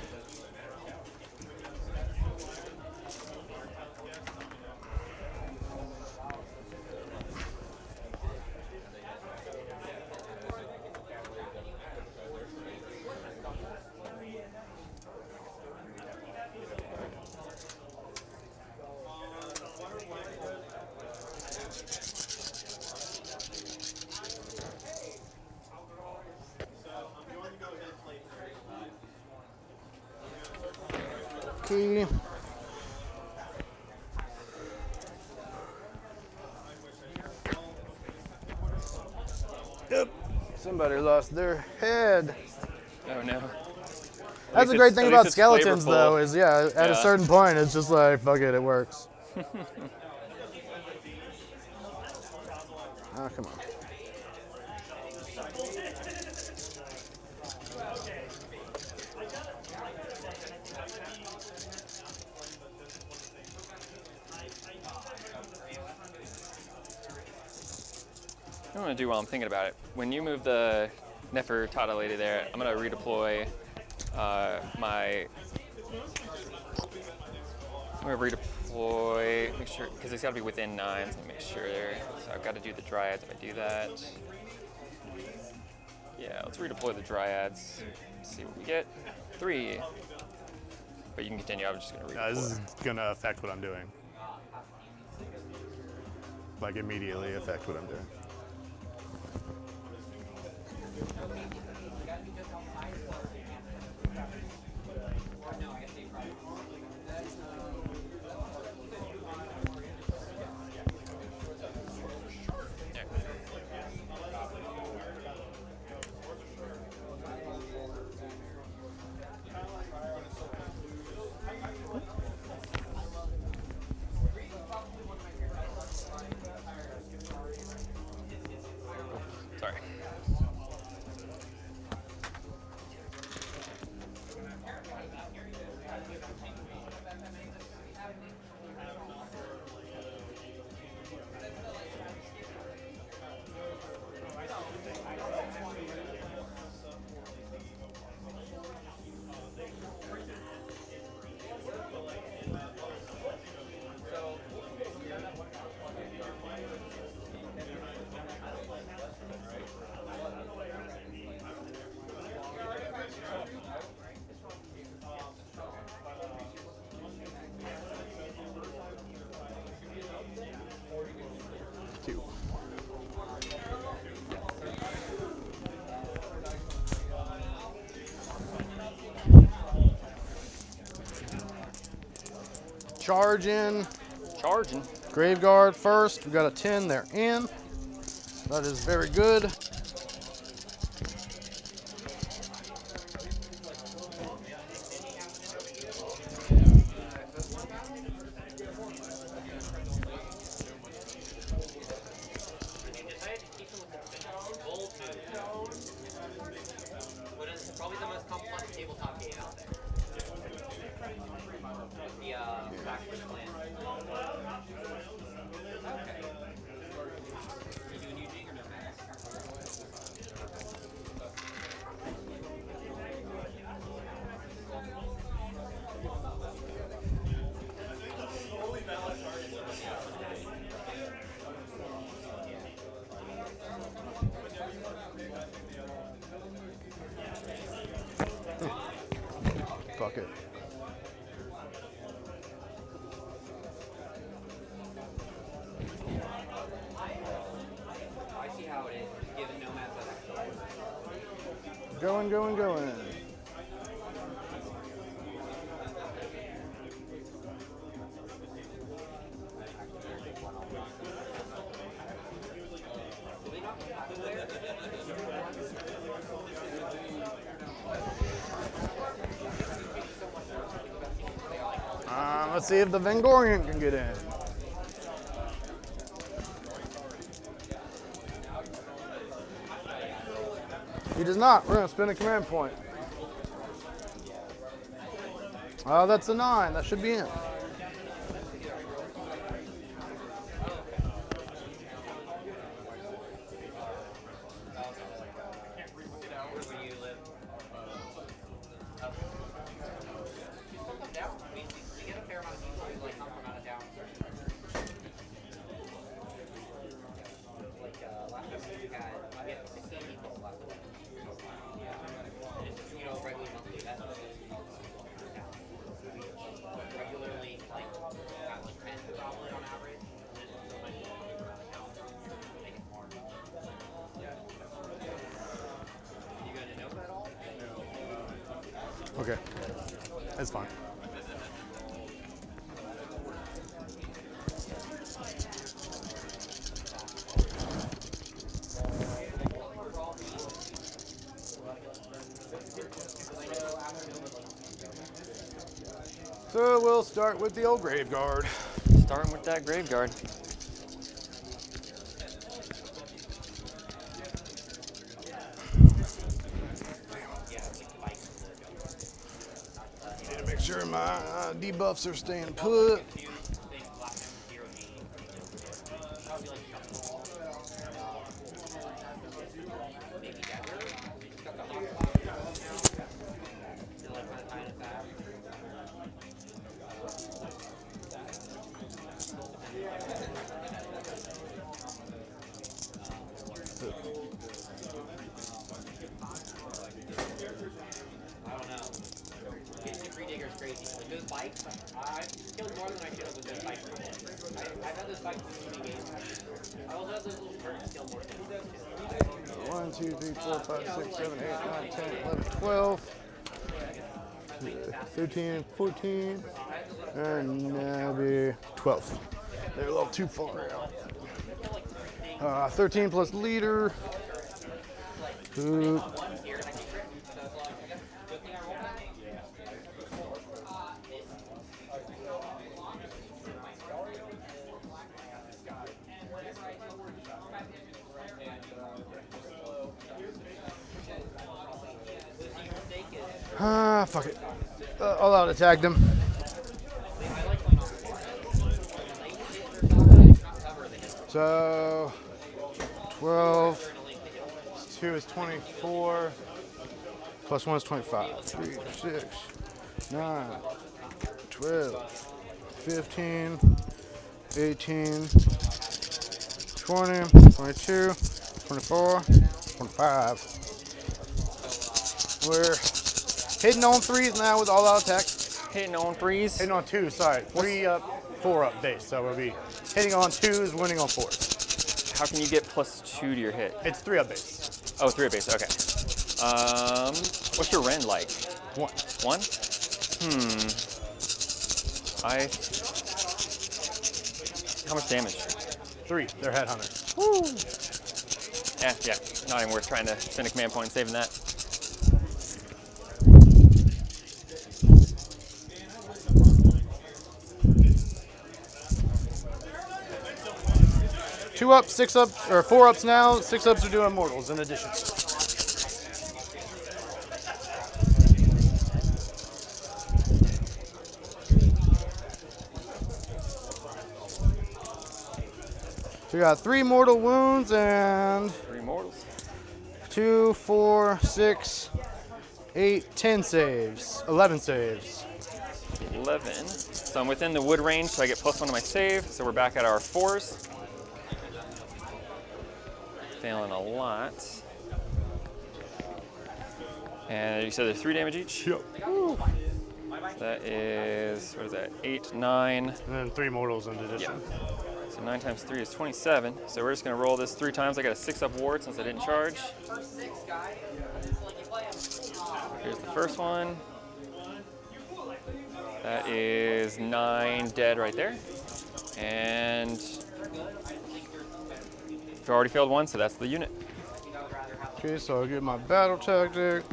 Okay. Yep. Somebody lost their head. Oh no. That's the great thing about skeletons, flavorful. though, is yeah, at a certain point, it's just like, fuck it, it works. Oh, come on. I'm gonna do while I'm thinking about it. When you move the Nefertata lady there, I'm gonna redeploy my. I'm gonna redeploy. Make sure because it's got to be within 9. So make sure there. So I've got to do the dryads if I do that. Yeah, let's redeploy the dryads. See what we get. 3. But you can continue. I was just gonna redeploy. This is gonna affect what I'm doing. Like immediately affect what I'm doing. Sorry. Charge in. Charging. Graveguard first. We got a 10. They're in. That is very good. Probably the most complex tabletop game out there. The Backward Plan. Okay. You doing Eugene or no, Max? Fuck it. I see how it is. Just giving nomads that extra. Going, going, going. Let's see if the Vengorian can get in. He does not. We're going to spin a command point. Oh, that's a 9. That should be in. Okay. That's fine. So we'll start with the old Grave Guard. Starting with that Grave Guard. Need to make sure my debuffs are staying put. Like those bikes, I killed more than I should have with those bikes. I've had those bikes in the game. I also have those little turrets kill more than 1, 2, 3, 4, 5, 6, 7, 8, 9, 10, 11, 12, 13, 14, and now be 12. They're a little too far out. 13 plus leader. Ooh. Fuck it. All out attacked him. So, 12, 2 is 24, plus 1 is 25. 3, 6, 9, 12, 15, 18, 20, 22, 24, 25. We're hitting on 3s now with all out attack. Hitting on 3s. Hitting on 2s, sorry. 3 up, 4 up base. So we'll be hitting on 2s, winning on 4s. How can you get +2 to your hit? It's 3 up base. Oh, 3 at base, okay. What's your rend like? 1. 1? How much damage? 3. They're headhunters. Yeah, not even worth trying to spend a command point and saving that. 2 up, 6 up, or 4 ups now. 6 ups are doing mortals in addition. So we got 3 mortal wounds and 3 mortals. 2, 4, 6, 8, 10 saves. 11 saves. 11. So I'm within the wood range, so I get +1 to my save. So we're back at our 4s. Failing a lot. And you said they're 3 damage each? Yep. That is, what is that, 8, 9. And then 3 mortals in addition. Yeah. So 9 times 3 is 27. So we're just going to roll this 3 times. I got a 6 up ward since I didn't charge. Here's the first one. That is 9 dead right there. And I've already failed 1, so that's the unit. Okay, so I'll get my battle tactic.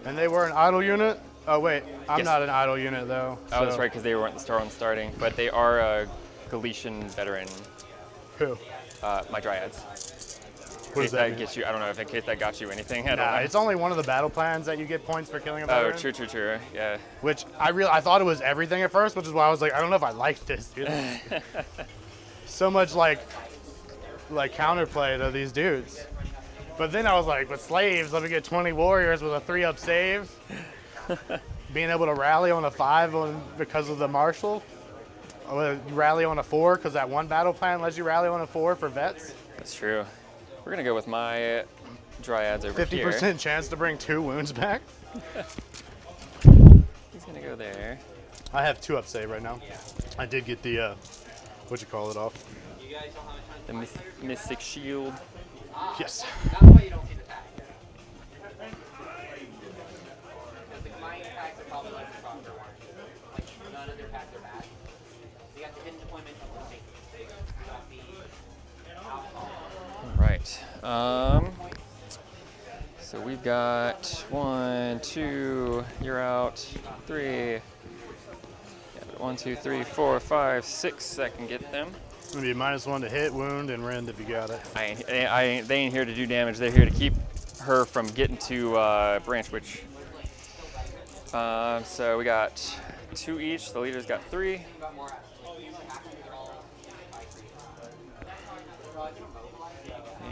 And they were an idle unit? Oh, wait. I'm Yes. not an idle unit, though. Oh, that's right, because they weren't the one starting. But they are a Galician veteran. Who? My Dryads. What does that mean? Gets you, I don't know if in case that got you anything. I don't Nah, know. it's only one of the battle plans that you get points for killing a Oh, veteran. true. Yeah. Which I thought it was everything at first, which is why I was like, I don't know if I like this, dude. So much like counterplay to these dudes. But then I was like, with slaves, let me get 20 warriors with a 3 up save. Being able to rally on a 5 because of the marshal. Rally on a 4 because that one battle plan lets you rally on a 4 for vets. That's true. We're gonna go with my Dryads over 50% here. chance to bring 2 wounds back. He's gonna go there. I have 2 up save right now. I did get the off. The Mystic Shield. Yes. That's why you don't see the tag. Because the combined attacks are probably like the stronger ones. Like none of their attacks are bad. They got the hidden deployment of the state. Got the alcohol. Right. So we've got 1, 2, you're out, 3. Yeah, 1, 2, 3, 4, 5, 6. I can get them. It's gonna be -1 to hit, wound, and rend if you got it. They ain't here to do damage. They're here to keep her from getting to Branch Witch. So we got 2 each. The leader's got 3.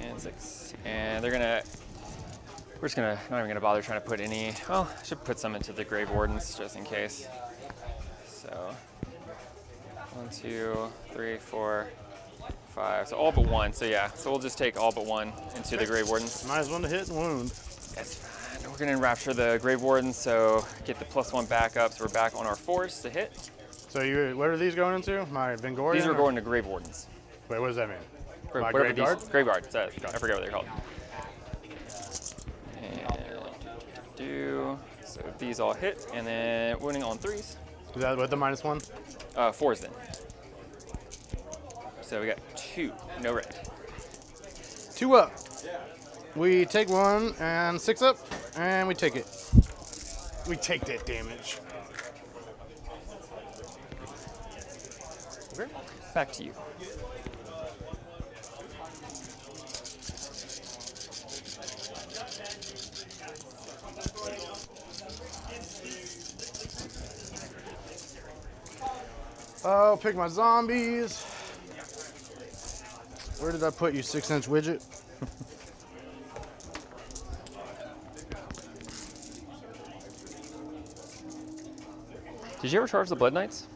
And 6. And they're gonna. We're just gonna not even gonna bother trying to put any. Well, I should put some into the Grave Wardens just in case. So 1, 2, 3, 4, 5. So all but 1. So yeah. So we'll just take all but 1 into the Grave Wardens. -1 to hit and wound. That's fine. We're gonna enrapture the Grave Wardens, so get the +1 back up. So we're back on our force to hit. So what are these going into? My Vengorian? These are going to Grave Wardens. Wait, what does that mean? My Whatever Grave Guard? Grave Guard says. I forget what they're called. And so these all hit, and then wounding on 3s. Is that with the -1? 4s then. So we got 2, no red. 2 up. We take 1 and 6 up, and we take it. We take that damage. Okay. Back to you. I'll pick my zombies. Where did I put you, 6-inch widget? Did you ever charge the Blood Knights?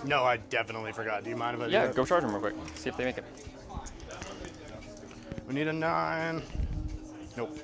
No, I definitely forgot. Do you mind if I do Yeah, that? go charge them real quick. See if they make it. We need a 9. Nope.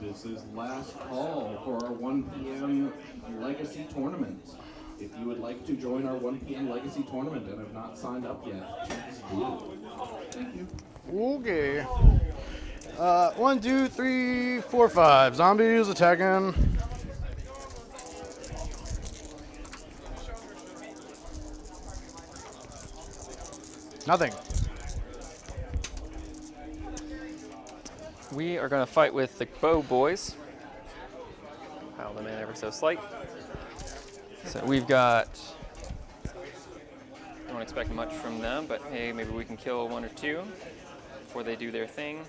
This is last call for our 1 p.m. Legacy Tournament. If you would like to join our 1 p.m. Legacy Tournament and have not signed up yet, please do. Thank you. Okay. 1, 2, 3, 4, 5. Zombies attacking. Nothing. We are going to fight with the Bow Boys. Pile them in ever so slight. So we've got, I don't expect much from them, but hey, maybe we can kill 1 or 2 before they do their thing.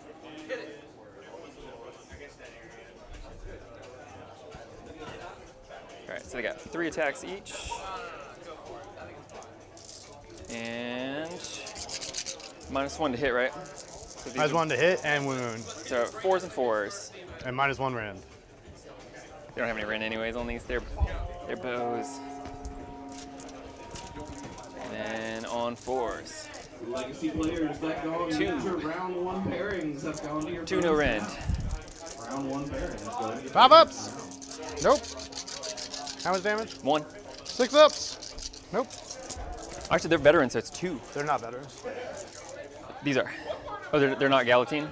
All right, so they got 3 attacks each. And -1 to hit, right? So these are- -1 to hit and wound. So 4s and 4s. And -1 rend. They don't have any rend anyways on these. They're bows. And then on 4s. Legacy players that go on 2. your round 1 pairings have gone to your 2 no rend. Round 1 pairings. Go ahead. 5 ups. Nope. How much damage? 1. 6 ups. Nope. Actually, they're veterans, so it's 2. They're not veterans. These are. Oh, they're not Galatine?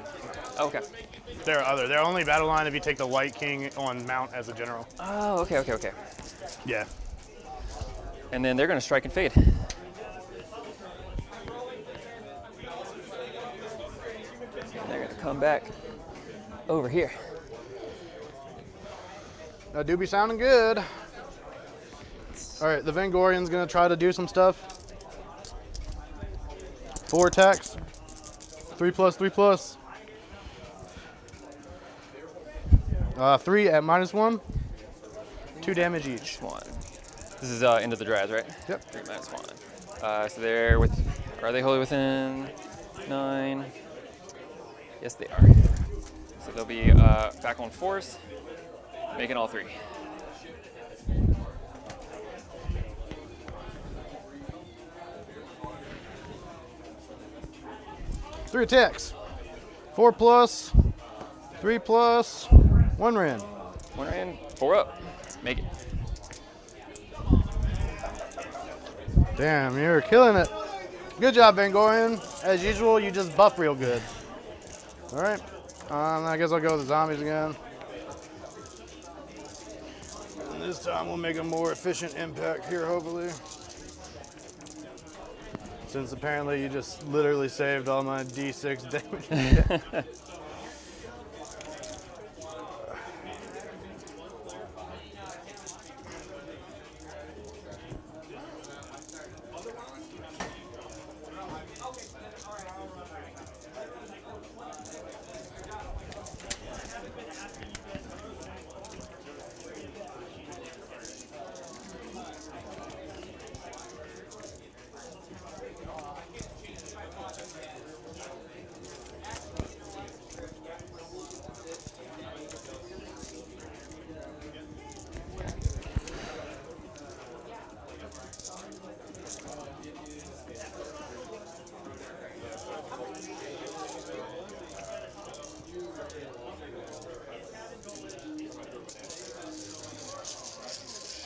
Oh, okay. They're only battle line if you take the White King on mount as a general. Oh, okay. Yeah. And then they're going to strike and fade. And they're going to come back over here. That do be sounding good. All right, the Vengorian's gonna try to do some stuff. 4 attacks. 3+, 3+. 3 at -1. 2 damage each. 1. This is into the Dryads, right? Yep. 3 -1. So they're with. Are they wholly within 9. Yes, they are. So they'll be back on force, making all 3. 3 attacks. 4 plus, 3 plus, 1 rand. 1 rand, 4 up. Make it. Damn, you're killing it. Good job, Vangorian. As usual, you just buff real good. All right. I guess I'll go with the zombies again. And this time we'll make a more efficient impact here, hopefully. Since apparently you just literally saved all my D6 damage.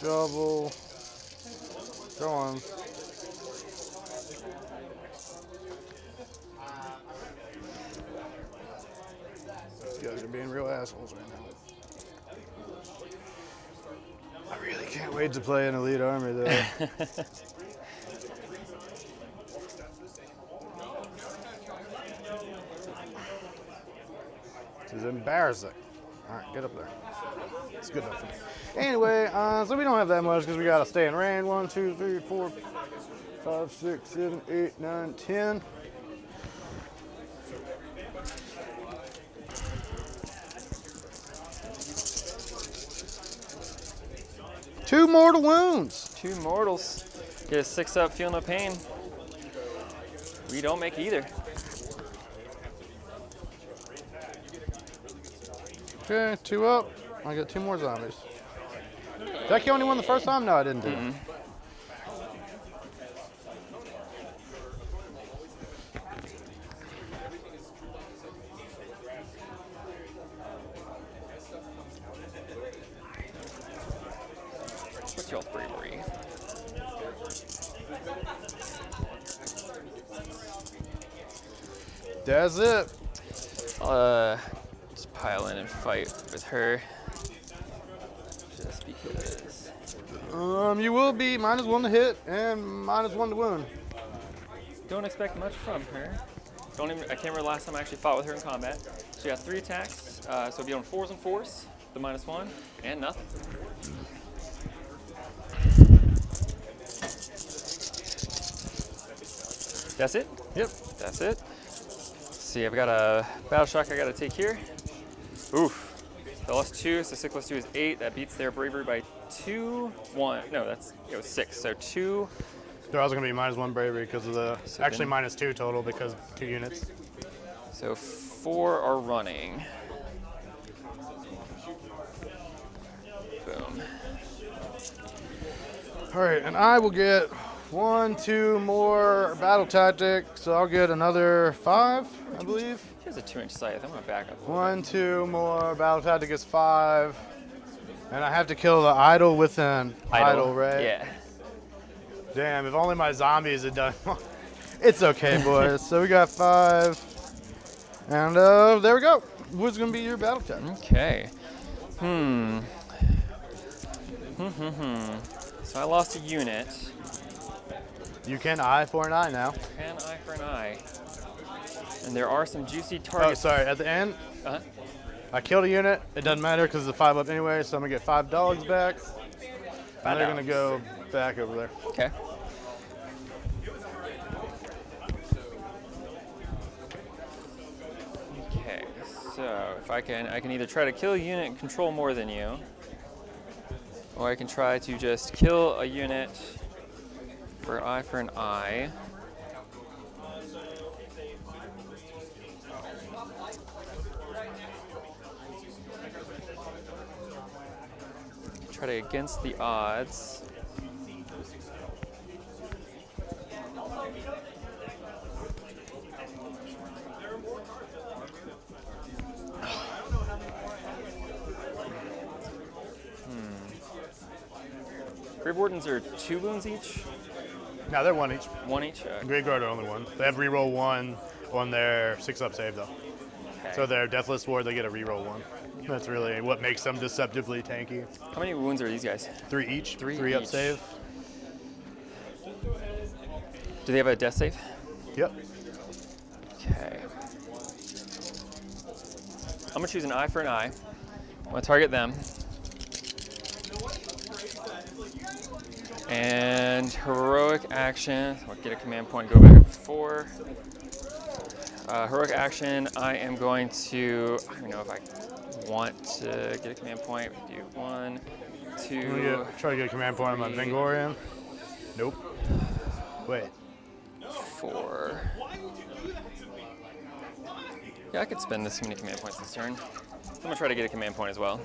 Shovel. Go on. You guys are being real assholes right now. I really can't wait to play an elite army though. This is embarrassing. All right, get up there. It's good enough for me. Anyway, so we don't have that much because we gotta stay in range. 1, 2, 3, 4, 5, 6, 7, 8, 9, 10. Two mortal wounds. 2 mortals. Get a 6 up, feel no pain. We don't make either. Okay, 2 up. I got 2 more zombies. Did I kill anyone the first time? No, I didn't do it. What's y'all's bravery? That's it. Just pile in and fight with her. Just because. You will be -1 to hit and -1 to wound. Don't expect much from her. I can't remember the last time I actually fought with her in combat. She got 3 attacks, so it'll be on 4s and 4s, the -1, and nothing. That's it? Yep. That's it. Let's see, I've got a battle shock I gotta take here. Oof. The +2, so 6 + 2 is 8. That beats their bravery by 2, 1. No, it was 6. So 2. They're also gonna be -1 bravery because of the, So actually then- -2 total because 2 units. So 4 are running. Boom. All right, and I will get 1, 2 more battle tactic, so I'll get another 5, I believe. She has a 2-inch scythe. I'm gonna back up. 1, 2 more battle tactic is 5, and I have to kill the idol within. Idol, right? Yeah. Damn, if only my zombies had done. It's okay, boys. So we got 5, and there we go. What's gonna be your battle tactic? Okay. So I lost a unit. You can eye for an eye now. An eye for an eye. And there are some juicy Oh, targets. sorry. At the end, Uh-huh. I killed a unit. It doesn't matter because it's a 5 up anyway, so I'm gonna get 5 dogs back. And they're gonna go back over there. Okay. Okay, so if I can either try to kill a unit and control more than you, or I can try to just kill a unit for an eye. Try to against the odds. Grave Wardens are 2 wounds each? No, they're 1 each. 1 each? Grave Guard are only 1. They have reroll 1 on their 6-up save, though. Okay. So their Deathless Ward, they get a reroll 1. That's really what makes them deceptively tanky. How many wounds are these guys? 3 each. 3 3-up each. save. Do they have a death save? Yep. Okay. I'm gonna choose an eye for an eye. I'm gonna target them. And heroic action, I'll get a command point, go back up to 4. Heroic action, I am going to, I don't even know if I want to get a command point. We do 1, 2, Try to get a command point on my Vingorian. Nope. Wait. 4. Yeah, I could spend this many command points this turn. I'm gonna try to get a command point as well.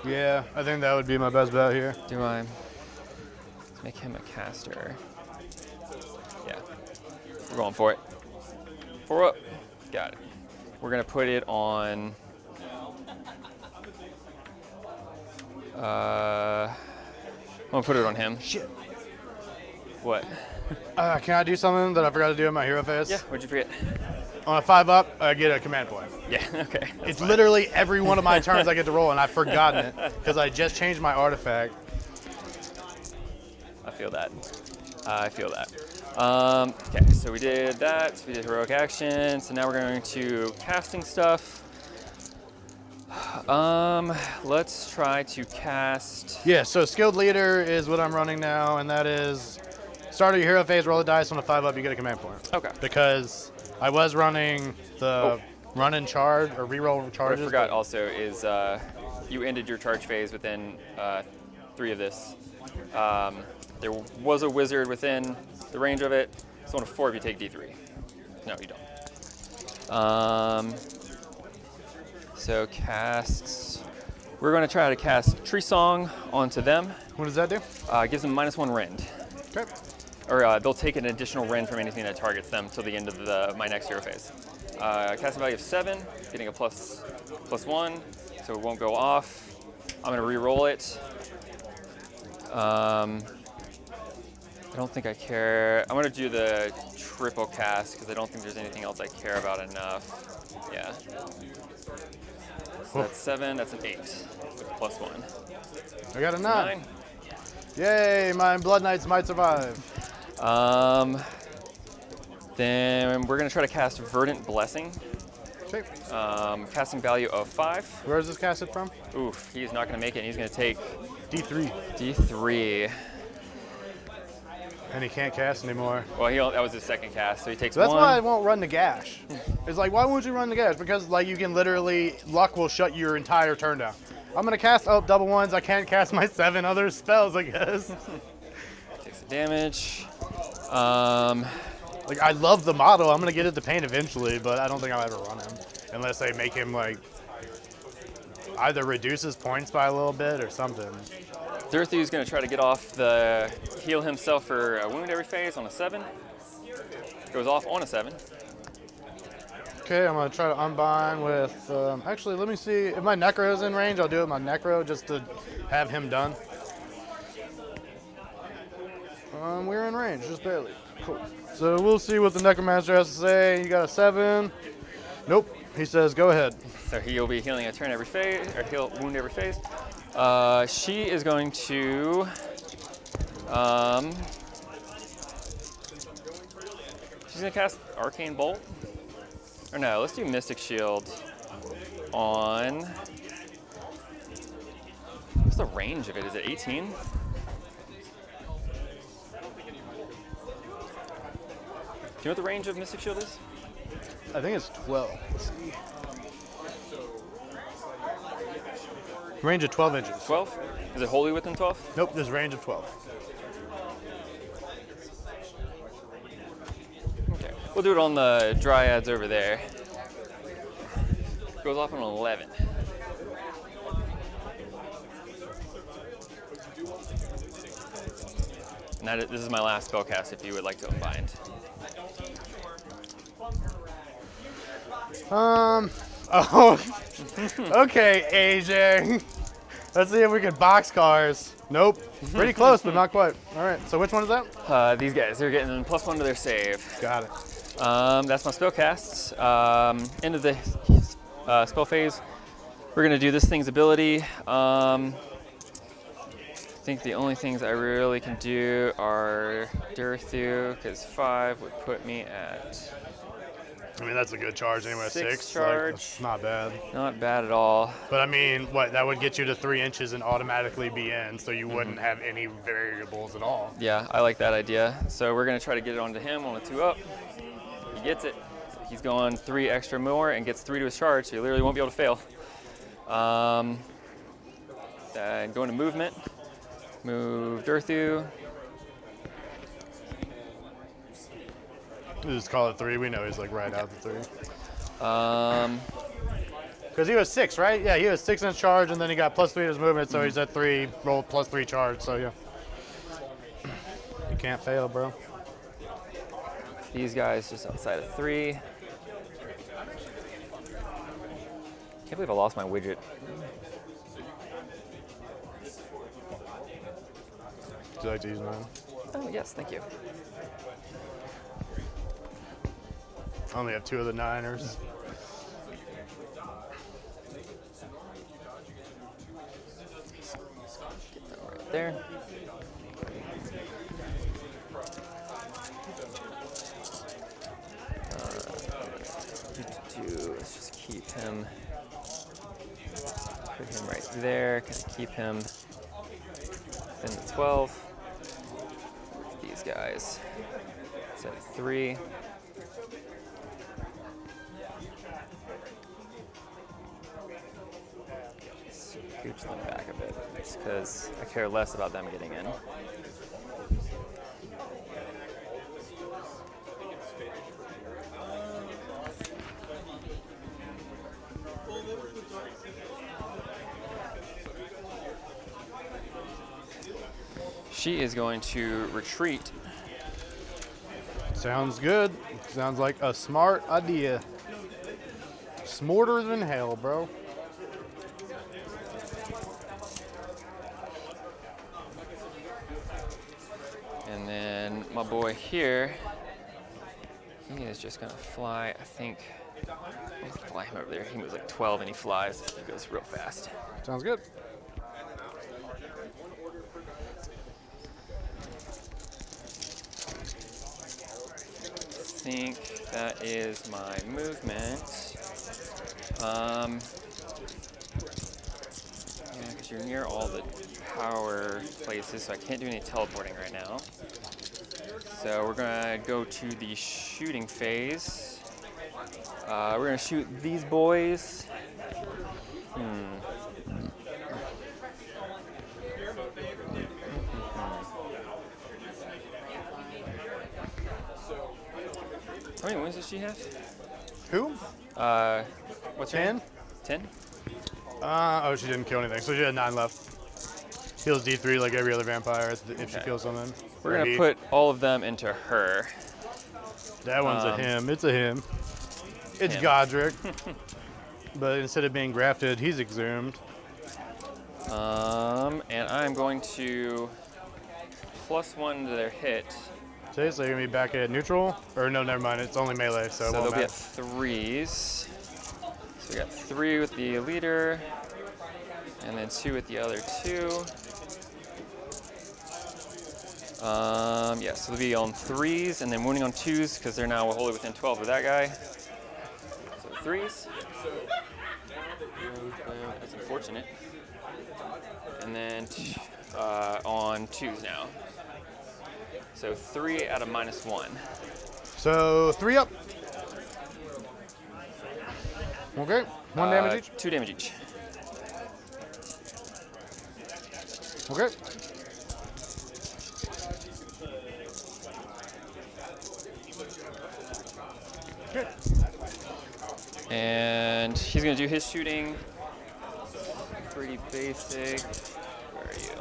Yeah, I think that would be my best bet here. Do I? Let's make him a caster. Yeah, we're going for it. 4 up, got it. We're gonna put it on. I'm gonna put it on him. Shit. What? Can I do something that I forgot to do in my hero phase? Yeah, what'd you forget? On a 5-up, I get a command point. Yeah, okay. It's literally every one of my turns I get to roll, and I've forgotten it because I just changed my artifact. I feel that. I feel that. Okay, so we did that. We did heroic action. So now we're going to casting stuff. Let's try to cast. Yeah, so skilled leader is what I'm running now, and that is start of your hero phase, roll a dice. On a 5-up, you get a command point. Okay. Because I was running the run and charge or reroll What charges. I forgot also is you ended your charge phase within 3 of this. There was a wizard within the range of it. So on a 4, if you take D3. No, you don't. So casts. We're going to try to cast Tree Song onto them. What does that do? Gives them -1 rend. Okay. Or they'll take an additional rend from anything that targets them till the end of my next hero phase. Casting value of 7, getting a +1, so it won't go off. I'm going to re-roll it. I don't think I care. I'm going to do the triple cast because I don't think there's anything else I care about enough. Yeah. So that's 7, that's an 8 with +1. I got a 9. 9. Yay, my Blood Knights might survive. Then we're going to try to cast Verdant Blessing. Okay. Casting value of 5. Where is this casted from? Oof, he's not going to make it. He's going to take D3. D3. And he can't cast anymore. Well, that was his second cast, so he takes So that's 1. why I won't run the gash. It's like, why won't you run the gash? Because like you can literally, luck will shut your entire turn down. I'm gonna cast double 1s. I can't cast my 7 other spells, I guess. Takes the damage. Like I love the model. I'm gonna get it to paint eventually, but I don't think I'll ever run him unless they make him like either reduce his points by a little bit or something. Dirthu's going to try to get off the heal himself for a wound every phase on a 7. Goes off on a 7. Okay, I'm gonna try to unbind with. Actually, let me see if my Necro is in range. I'll do it with my Necro just to have him done. We're in range, just barely. Cool. So we'll see what the Necromancer has to say. You got a 7. Nope. He says go ahead. So he'll be healing a turn every phase, or heal wound every phase. She is going to. She's gonna cast Arcane Bolt. Or no, let's do Mystic Shield on. What's the range of it? Is it 18? Do you know what the range of Mystic Shield is? I think it's 12. Let's see. Range of 12 inches. 12? Is it wholly within 12? Nope, there's range of 12. Okay. We'll do it on the Dryads over there. Goes off on an 11. And this is my last spellcast if you would like to unbind. Oh, okay, AJ. Let's see if we can box cars. Nope. Pretty close, but not quite. All right, so which one is that? These guys, they're getting +1 to their save. Got it. That's my spellcasts. End of the spell phase. We're gonna do this thing's ability. I think the only things I really can do are Durthu, because 5 would put me at. I mean, that's a good charge anyway. 6 charge. Like, that's not bad. Not bad at all. But I mean, what? That would get you to 3 inches and automatically be in, so you wouldn't have any variables at all. Yeah, I like that idea. So we're gonna try to get it onto him on a 2 up. He gets it. So he's going 3 extra more and gets 3 to his charge, so he literally won't be able to fail. Then going to movement. Move Durthu. We just call it 3. We know he's like right out the 3. Um, Because he was 6, right? Yeah, he was 6 inch charge, and then he got +3 to his movement, so he's at 3, roll +3 charge. So yeah, you can't fail, bro. these guys just outside of 3. Can't believe I lost my widget. Would you like to use mine? Oh yes, thank you. I only have 2 of the 9ers. Right there. Let's just keep him. Put him right there. Kind of keep him within the 12. These guys. Set of 3. Scooch them back a bit, because I care less about them getting in. She is going to retreat. Sounds good. Sounds like a smart idea. Smarter than hell, bro. And then my boy here, he is just gonna fly, I think. Let's fly him over there. He moves like 12 and he flies. He goes real fast. Sounds good. I think that is my movement. Yeah, because you're near all the power places, so I can't do any teleporting right now. So we're gonna go to the shooting phase. We're gonna shoot these boys. How many wins does she have? Who? What's her name? 10? 10? Oh, she didn't kill anything, so she had 9 left. Heals D3 like every other vampire if she kills something. We're gonna put all of them into her. That one's a him. It's a him. It's Him. Godric. But instead of being grafted, he's exhumed. And I'm going to +1 to their hit. Okay, so you're gonna be back at neutral? Or no, never mind, it's only melee, so it So won't they'll be at matter. 3s. So we got 3 with the leader, and then 2 with the other 2. Yeah, so they'll be on 3s, and then wounding on 2s, because they're now wholly within 12 of that guy. So 3s. That's unfortunate. And then on 2s now. So 3 out of -1. So 3 up. Okay, 1 damage each. 2 damage each. Okay. Okay. And he's gonna do his shooting. Pretty basic. Where are you?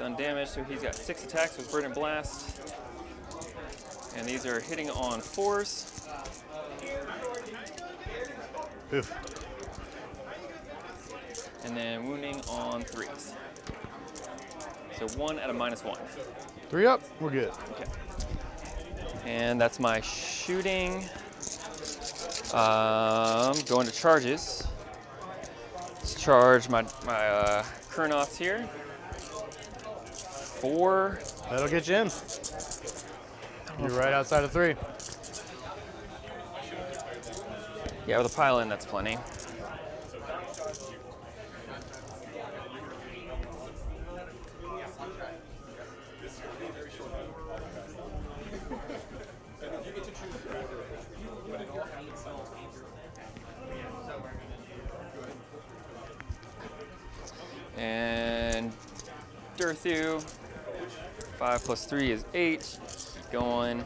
done damage, so he's got 6 attacks with Verdant Blast. And these are hitting on 4s. Oof. And then wounding on 3s. So 1 at a -1. 3 up, we're good. Okay. And that's my shooting. Going to charges. Let's charge my Kurnoths here. 4. That'll get you in. You're right outside of 3. Yeah, with a pile in, that's plenty. And Durthu, 5 plus 3 is 8. Keep going.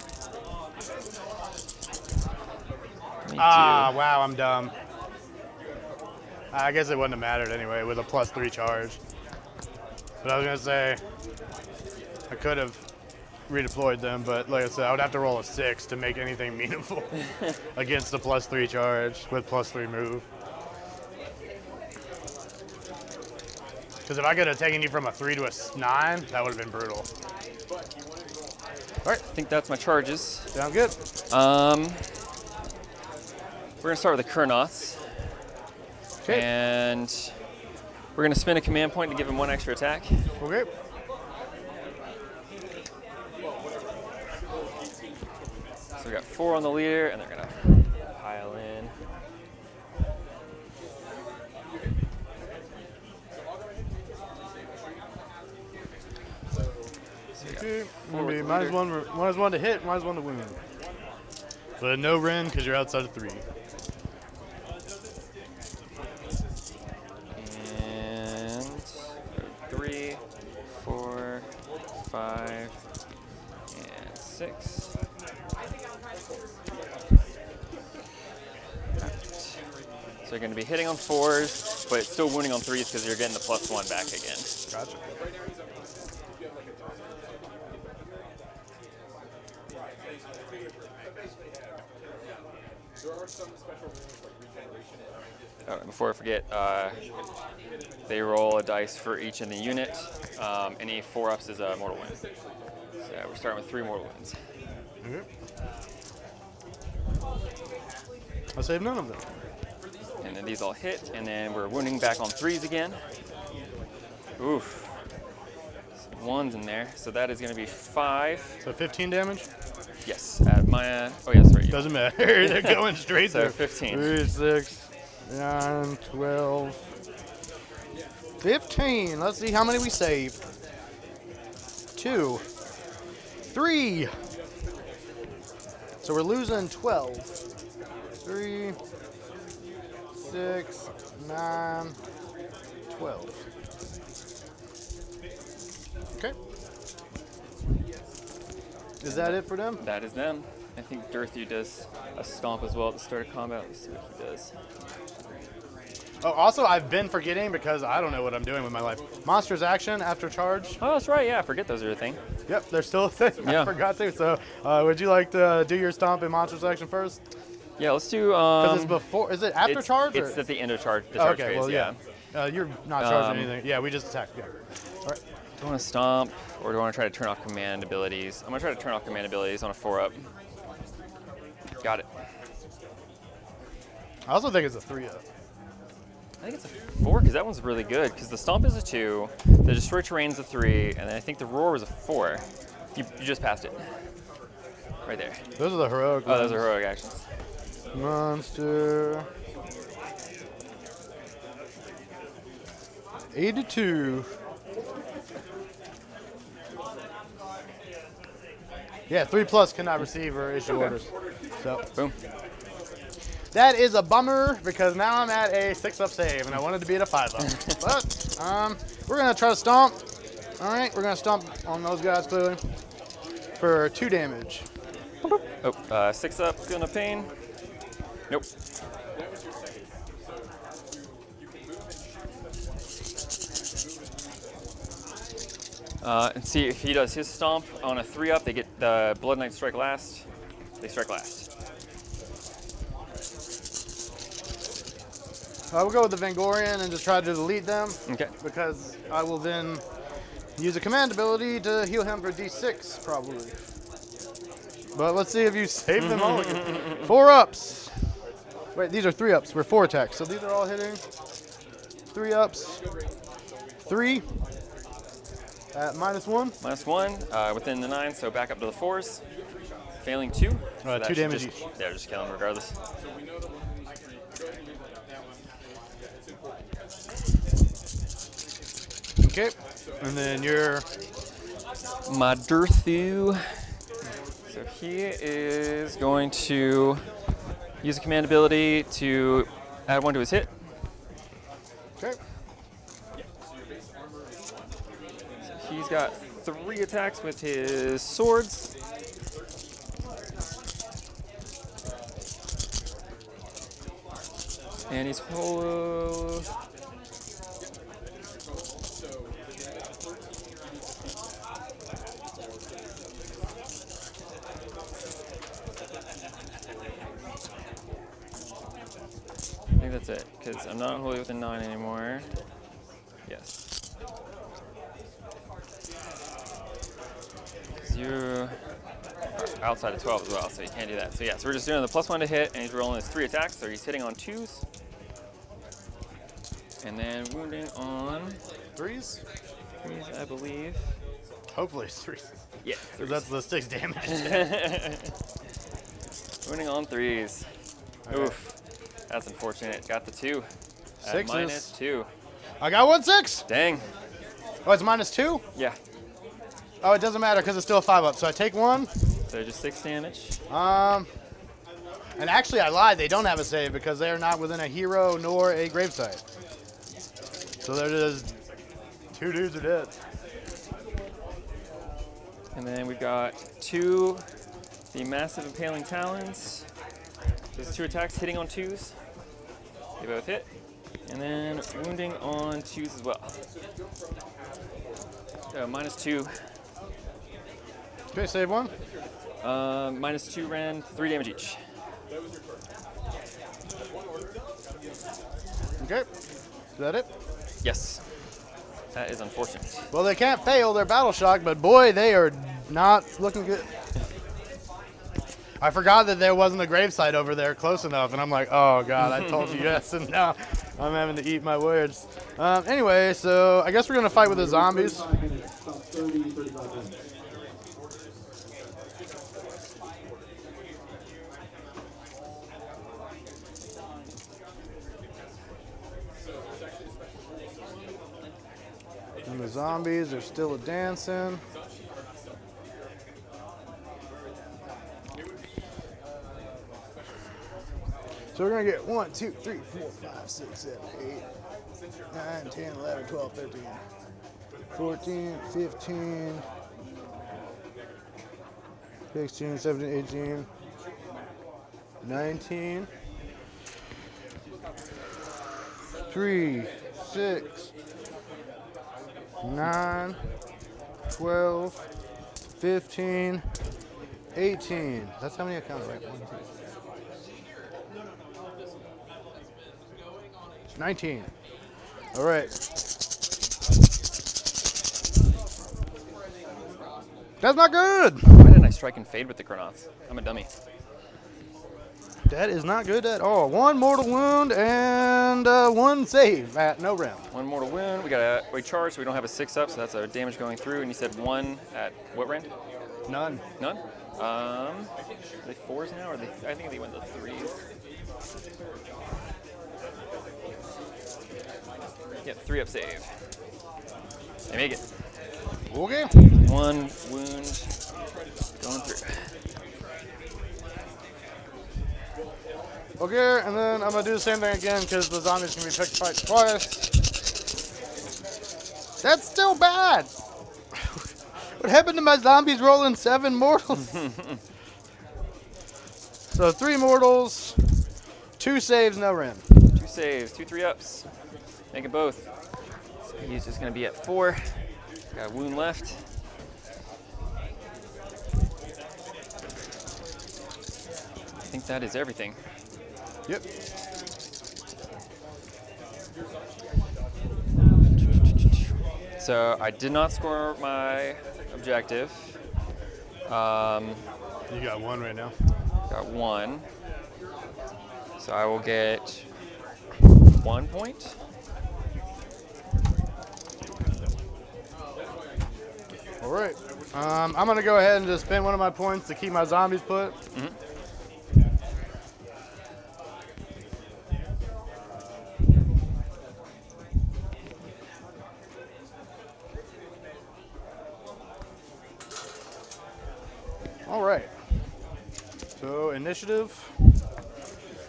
Ah, wow, I'm dumb. I guess it wouldn't have mattered anyway with a +3 charge. But I was gonna say, I could have redeployed them, but like I said, I would have to roll a 6 to make anything meaningful against the +3 charge with +3 move. Because if I could have taken you from a 3 to a 9, that would have been brutal. All right, I think that's my charges. sound good. We're gonna start with the Kurnoths. Okay. And we're gonna spend a command point to give him 1 extra attack. Okay. So we got 4 on the leader, and they're gonna pile in. Okay. Four with the -1 to hit, -1 to wound. But no Ren because you're outside of 3. And 3, 4, 5, and 6. So you're going to be hitting on 4s, but still wounding on 3s because you're getting the +1 back again. Gotcha. Before I forget, they roll a dice for each in the unit. Any 4-ups is a mortal wound. So we're starting with 3 mortal wounds. Okay. I'll save none of them. And then these all hit, and then we're wounding back on 3s again. Oof. Some 1s in there. So that is going to be 5. So 15 damage? Yes. At my, oh, yes, right. Doesn't matter. They're going straight So through. 15. 3, 6, 9, 12, 15. Let's see how many we saved. 2, 3. So we're losing 12. 3, 6, 9, 12. Okay. Is that it for them? That is them. I think Durthu does a stomp as well at the start of combat. Let's see what he does. Oh, also, I've been forgetting because I don't know what I'm doing with my life. Monster's action after charge. Oh, that's right. Yeah, I forget those are a thing. Yep, they're still a thing. Yeah. I forgot to. So, would you like to do your stomp in Monster's action first? Yeah, let's do. Because it's before. Is it after charge? It's or? at the end of charge. The Oh, charge okay, phase, well, yeah. You're not charging anything. Yeah, we just attacked. Yeah. All right. Do I want to stomp, or do I want to try to turn off command abilities? I'm going to try to turn off command abilities on a 4-up. Got it. I also think it's a 3-up. I think it's a 4 because that one's really good because the stomp is a 2, the destroy terrain's a 3, and then I think the roar was a 4. You just passed it. Right there. Those are the heroic Oh, those ones. are heroic actions. Monster. 82. Yeah, 3+ cannot receive or issue orders. So Boom. that is a bummer because now I'm at a 6-up save and I wanted to be at a 5-up. But we're gonna try to stomp. All right, we're gonna stomp on those guys clearly for 2 damage. Oh, 6 up, feeling no pain. Nope. And see if he does his stomp on a 3-up, they get the Blood Knight strike last. They strike last. I will go with the Vangorian and just try to delete them. Okay. Because I will then use a command ability to heal him for D6, probably. But let's see if you save them all again. 4 ups. Wait, these are 3 ups. We're 4 attacks. So these are all hitting. 3 ups. 3. At -1. -1 within the 9, so back up to the 4s. Failing 2. So 2 damage just, each. Yeah, just kill him regardless. Okay. And then you're My Dirthu. So he is going to use a command ability to add 1 to his hit. okay. He's got 3 attacks with his swords. And he's hollow. I think that's it, because I'm not wholly within 9 anymore. Yes. You are outside of 12 as well, so you can't do that. So yeah, so we're just doing the +1 to hit, and he's rolling his 3 attacks, so he's hitting on 2s. And then wounding on 3s? 3s, I believe. Hopefully it's 3s. Yeah, Because that's the 6 damage. wounding on 3s. Okay. Oof, that's unfortunate. Got the 2 at Sixes. -2. I got 1 6. Dang. Oh, it's -2? Yeah, Oh, it doesn't matter because it's still a 5 up. So I take 1. so just 6 damage. And actually I lied. They don't have a save because they are not within a hero nor a gravesite. So they're just 2 dudes are dead. And then we've got 2, the Massive Impaling Talons. There's 2 attacks hitting on 2s. They both hit. And then wounding on 2s as well. So -2. Okay, save 1. -2 Ren, 3 damage each. Okay. Is that it? Yes. That is unfortunate. Well, they can't fail their battle shock, but boy, they are not looking good. I forgot that there wasn't a gravesite over there close enough, and I'm like, oh god, I told you yes, and now I'm having to eat my words. Anyway, so I guess we're gonna fight with the zombies. About 30, 35 minutes. And the zombies are still a dancing. So we're gonna get 1, 2, 3, 4, 5, 6, 7, 8, 9, 10, 11, 12, 13, 14, 15, 16, 17, 18, 19, 3, 6, 9, 12, 15, 18. That's how many I counted, right? 1, 2, 19. All right. That's not good. Why didn't I strike and fade with the Chronauts? I'm a dummy. That is not good at all. 1 mortal wound and 1 save at no round. 1 mortal wound. We charge, so we don't have a 6 up, so that's a damage going through. And you said 1 at what round? None. None. Are they 4s now, or I think they went to 3s. Yep, 3 up save. They make it. Okay. 1 wound going through. Okay, and then I'm gonna do the same thing again because the zombies can be picked fight twice. That's still bad. What happened to my zombies rolling 7 mortals? So 3 mortals, 2 saves, no rim. 2 saves, 2 3 ups. Make it both. So he's just gonna be at 4. Got a wound left. I think that is everything. Yep. So I did not score my objective. You got one right now. Got 1. So I will get 1 point. All right. I'm gonna go ahead and just spend one of my points to keep my zombies put. All right. So initiative.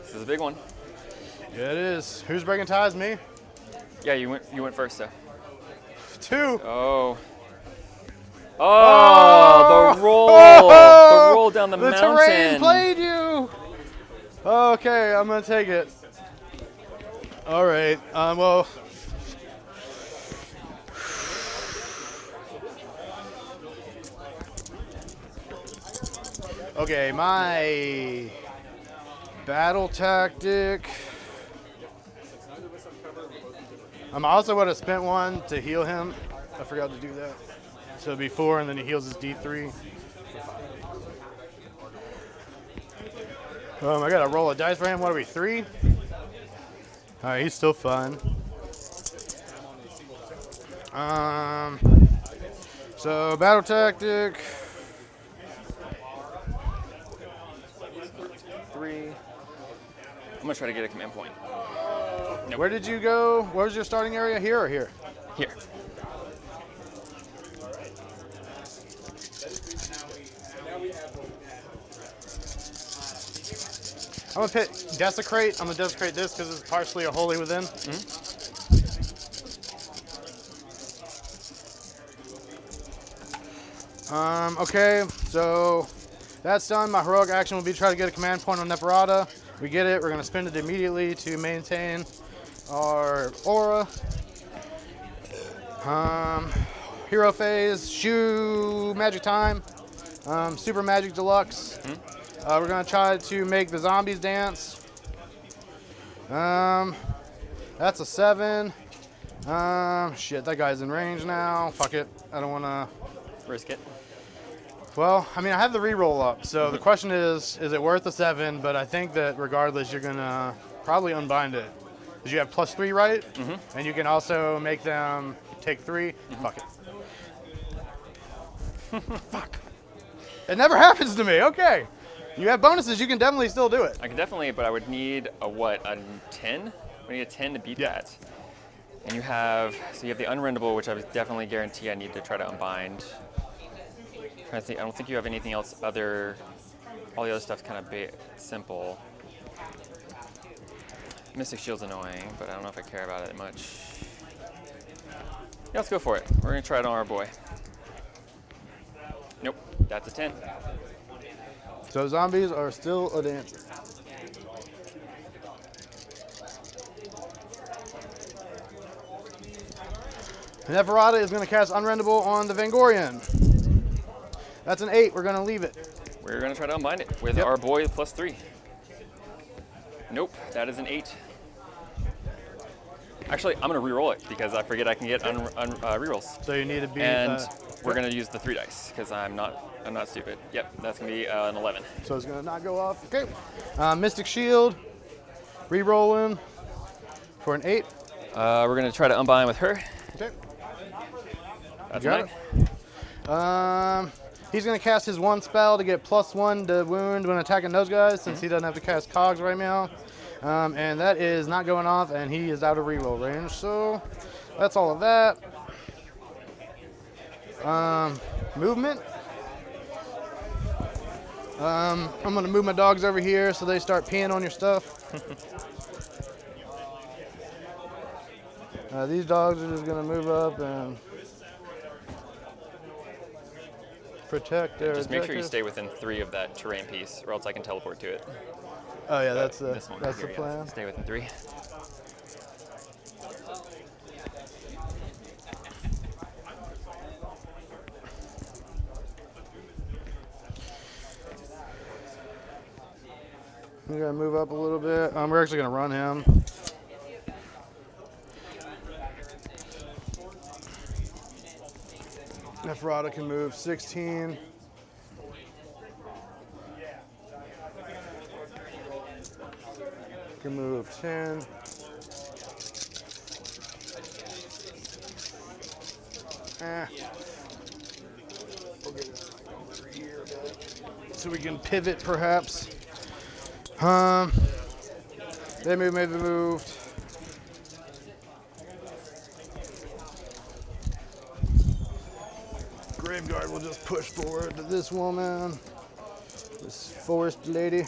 This is a big one. Yeah, it is. Who's breaking ties? Me. Yeah, you went first though. 2. Oh. Oh, the roll. The roll down the mountain. The terrain played you. Okay, I'm gonna take it. All right. Well. Okay, my battle tactic. I also would have spent one to heal him. I forgot to do that. So it'd be 4, and then he heals his D3. I gotta roll a dice for him. What are we, 3? All right, he's still fun. So battle tactic. 3. I'm gonna try to get a command point. Nope. Where did you go? Where was your starting area? Here or here? Here. I'm gonna pick desecrate. I'm gonna desecrate this because it's partially a holy within. Okay, so that's done. My heroic action will be to try to get a command point on Neferata. We get it. We're gonna spend it immediately to maintain our aura. Hero phase, shoe, magic time, super magic deluxe. We're gonna try to make the zombies dance. That's a 7. Shit, that guy's in range now. Fuck it, I don't wanna Risk it. Well, I mean, I have the reroll up, so the question is it worth a 7? But I think that regardless, you're gonna probably unbind it. Because you have +3, right? And you can also make them take 3. Fuck it. Fuck. It never happens to me. Okay. You have bonuses, you can definitely still do it. I can definitely, but I would need a what? A 10? I need a 10 to beat that. And you have the unrendable, which I would definitely guarantee I need to try to unbind. I don't think you have anything else all the other stuff's kind of simple. Mystic Shield's annoying, but I don't know if I care about it much. Yeah, let's go for it. We're gonna try it on our boy. Nope, that's a 10. So zombies are still a dancer. Neferata is gonna cast Unrendable on the Vangorian. That's an 8, we're gonna leave it. We're gonna try to unbind it with our boy +3. Nope, that is an 8. Actually, I'm gonna re-roll it because I forget I can get re-rolls. So you need to be. And we're gonna use the 3 dice because I'm not stupid. Yep, that's gonna be an 11. So it's gonna not go off. Okay. Mystic Shield, re-rolling for an 8. We're gonna try to unbind with her. Okay. That's Got mine. it. He's gonna cast his 1 spell to get +1 to wound when attacking those guys, since he doesn't have to cast cogs right now. And that is not going off, and he is out of reroll range. So that's all of that. Movement. I'm gonna move my dogs over here so they start peeing on your stuff. These dogs are just gonna move up and protect their Just make sure you objective. stay within 3 of that terrain piece, or else I can teleport to it. Oh yeah, that's This one the here, yeah. plan. Stay within 3. We're gonna move up a little bit. We're actually gonna run him. Neferata can move 16. Can move 10. We'll get it over here a bit. So we can pivot perhaps. They maybe moved. Graveguard will just push forward to this woman, this forest lady.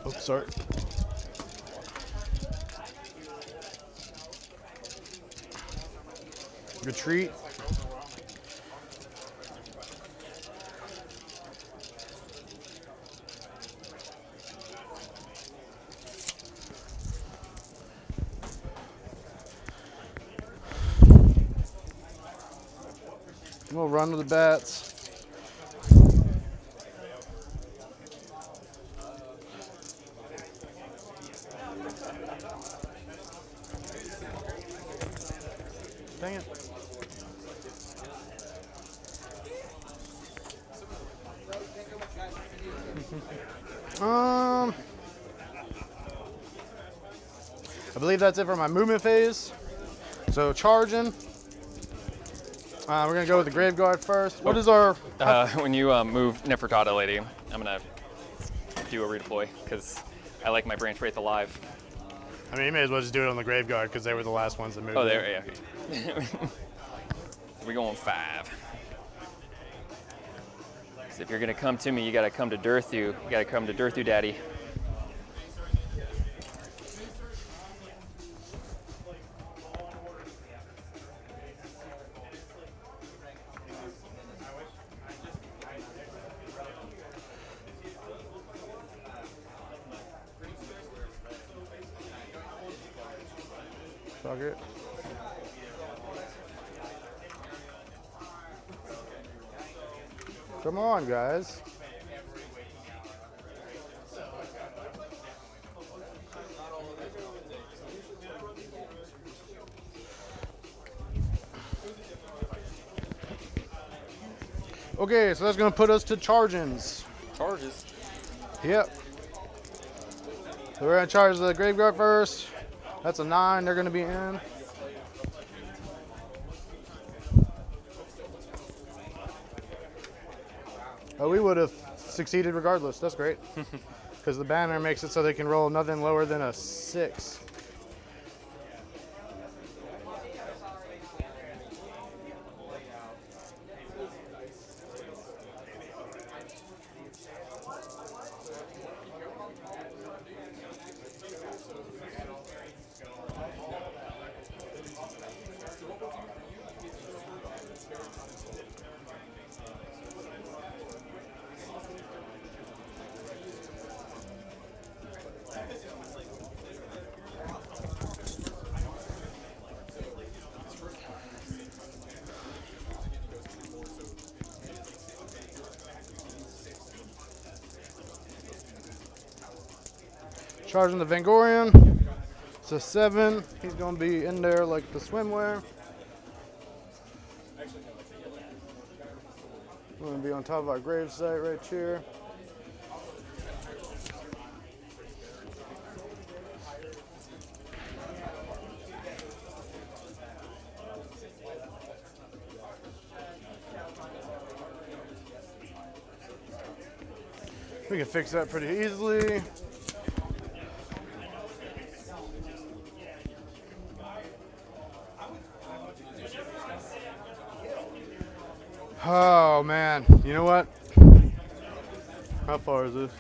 Oops, sorry. Retreat. We'll run with the bats. Dang it. I believe that's it for my movement phase. So charging. We're gonna go with the Graveguard first. What is our? When you move Nefertata Lady, I'm gonna do a redeploy because I like my branch wraith alive. I mean, you may as well just do it on the Graveguard because they were the last ones that moved. Oh, there, yeah. We're going 5. So if you're gonna come to me, you gotta come to Dirthu. You gotta come to Dirthu, Daddy. Fuck it. Come on, guys. Okay, so that's gonna put us to chargings. Charges. Yep. So we're gonna charge the Graveguard first. That's a 9. They're gonna be in. Oh, we would have succeeded regardless. That's great. Because the banner makes it so they can roll nothing lower than a 6. Charging the Vangorian. It's a 7. He's going to be in there like the swimwear. We're going to be on top of our gravesite right here. We can fix that pretty easily. Oh man, you know what? How far is this?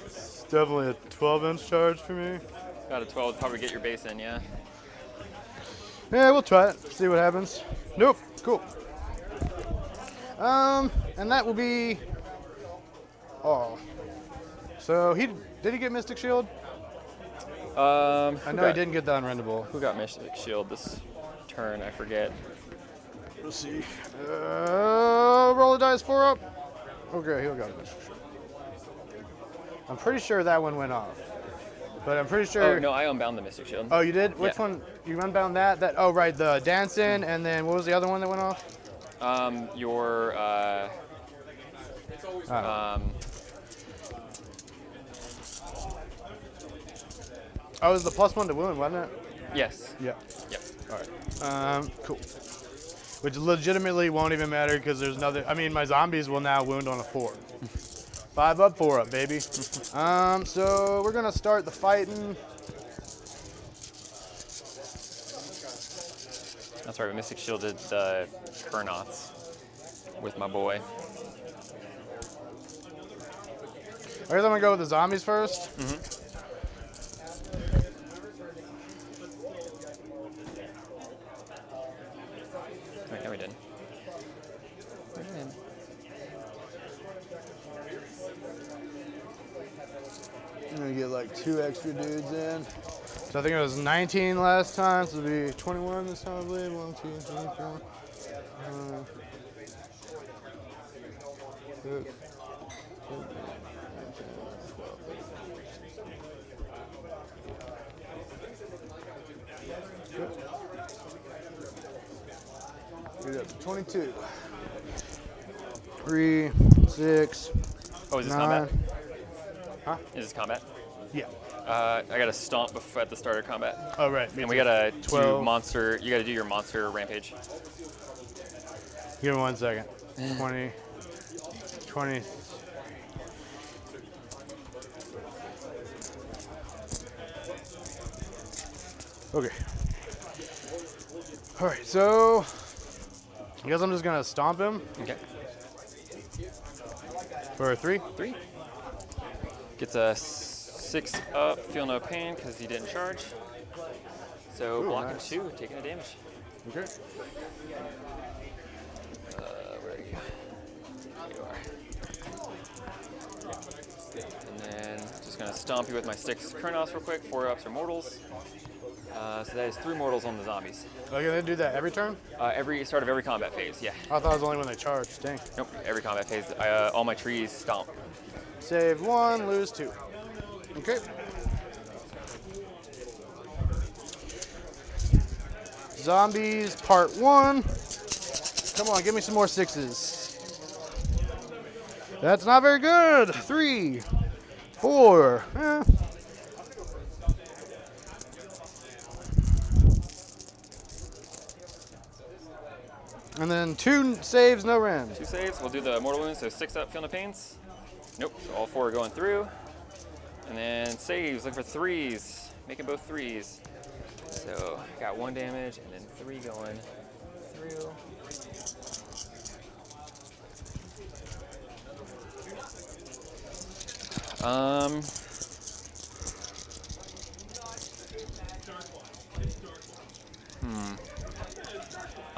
It's definitely a 12-inch charge for me. Got a 12 to probably get your base in, yeah. Yeah, we'll try it. See what happens. Nope. Cool. And that will be. Oh. So did he get Mystic Shield? I know he didn't get the unrendable. Who got Mystic Shield this turn? I forget. We'll see. Roll the dice 4 up. Okay, he'll got Mystic Shield. I'm pretty sure that one went off. But I'm pretty sure. Oh, no, I unbound the Mystic Shield. Oh, you did? Which Yeah. one? You unbound that? Oh, right, the dancing, and then what was the other one that went off? Your. Oh, it was the +1 to wound, wasn't it? Yes. Yeah. Yep. All right. Cool. Which legitimately won't even matter because there's nothing. I mean, my zombies will now wound on a 4. 5 up, 4 up, baby. So we're gonna start the fighting. That's right. We Mystic Shielded the Kurnoths with my boy. I guess I'm gonna go with the zombies first. Wait, no, we did. I'm gonna get like 2 extra dudes in. So I think it was 19 last time, so it'll be 21 this time, I believe. 1, 2, 3, 4. 6, 22. 3, 6. Oh, is this 9. combat? Huh? Is this combat? Yeah. I got a stomp at the start of combat. Oh, right. And we gotta 12. do monster. You gotta do your monster rampage. Give me 1 second. 20. 20. Okay. All right, so I guess I'm just gonna stomp him Okay. for 3. 3. Gets a 6 up. Feel no pain because he didn't charge. So Ooh, blocking nice. 2, taking a damage. Okay. Where are you? You are. And then just gonna stomp you with my 6 Kurnoths real quick. 4 ups are mortals. So that is 3 mortals on the zombies. Are you gonna do that every turn? Every start of every combat phase, yeah. I thought it was only when they charged. Dang. Nope, every combat phase. All my trees stomp. Save 1, lose 2. Okay. Zombies part 1. Come on, give me some more 6s. That's not very good. 3, 4. And then 2 saves, no rend. 2 saves. We'll do the mortal wounds. So 6 up, feel no pains. Nope. So all 4 are going through. And then saves. Look for 3s. Making both 3s. So got 1 damage and then 3 going through.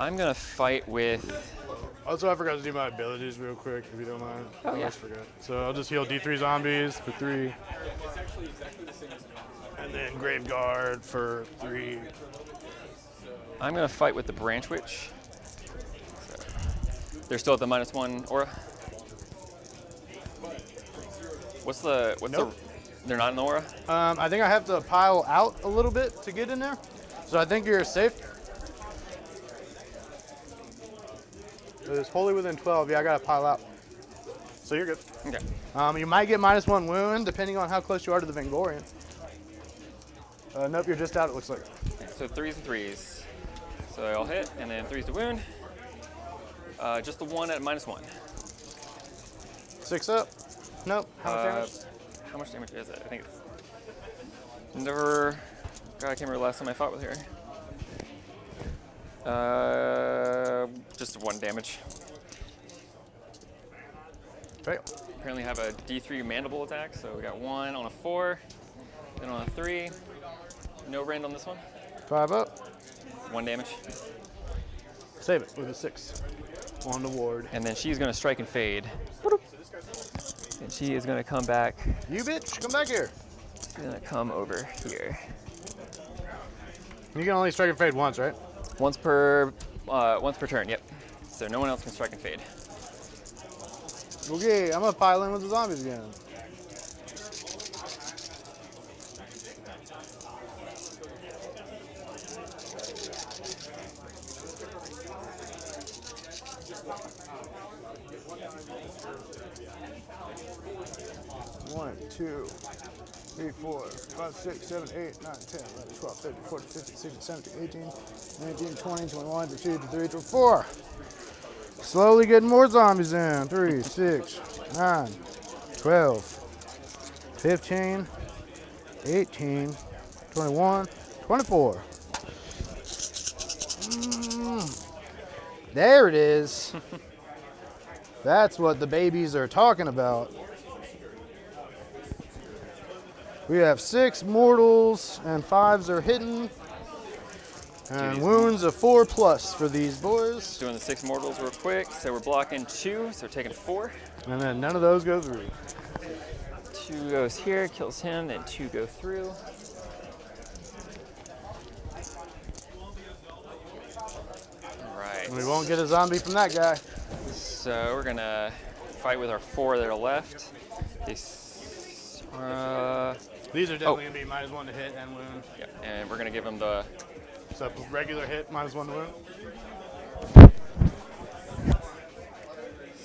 I'm gonna fight with. Also, I forgot to do my abilities real quick, if you don't mind. Oh, I yeah. always forgot. So I'll just heal D3 zombies for 3. And then Grave Guard for 3. I'm gonna fight with the Branch Witch. So, they're still at the -1 aura. What's Nope. They're not in the aura. I think I have to pile out a little bit to get in there. So I think you're safe. It's wholly within 12. Yeah, I gotta pile out. So you're good. Okay. You might get -1 wound depending on how close you are to the Vangorian. Nope, you're just out, it looks like. So 3s and 3s. So they all hit, and then 3s to wound. Just the 1 at -1. 6 up. Nope. How much damage? How much damage is it? I think it's never. God, I can't remember the last time I fought with her. Just 1 damage. Fail. Apparently have a D3 mandible attack, so we got 1 on a 4, then on a 3. No rend on this one. 5 up. 1 damage. Save it with a 6. On the ward. And then she's going to strike and fade. And she is going to come back. You bitch, come back here. She's going to come over here. You can only strike and fade once, right? Once per turn, yep. So no one else can strike and fade. Okay, I'm gonna pile in with the zombies again. One, two, 3, 4, 5, 6, 7, 8, 9, 10, 11, 12, 13, 14, 15, 16, 17, 18, 19, 20, 21, 22, 23, 24. Slowly getting more zombies in. 3, 6, 9, 12, 15, 18, 21, 24. There it is. That's what the babies are talking about. We have 6 mortals and 5s are hidden. And wounds of 4+ for these boys. Doing the 6 mortals real quick. So we're blocking 2, so we're taking 4. And then none of those go through. 2 goes here, kills him, then 2 go through. Alright. We won't get a zombie from that guy. So we're gonna fight with our 4 that are left. These are definitely gonna be -1 to hit and wound. Yeah, and we're gonna give them the. So regular hit, -1 to wound.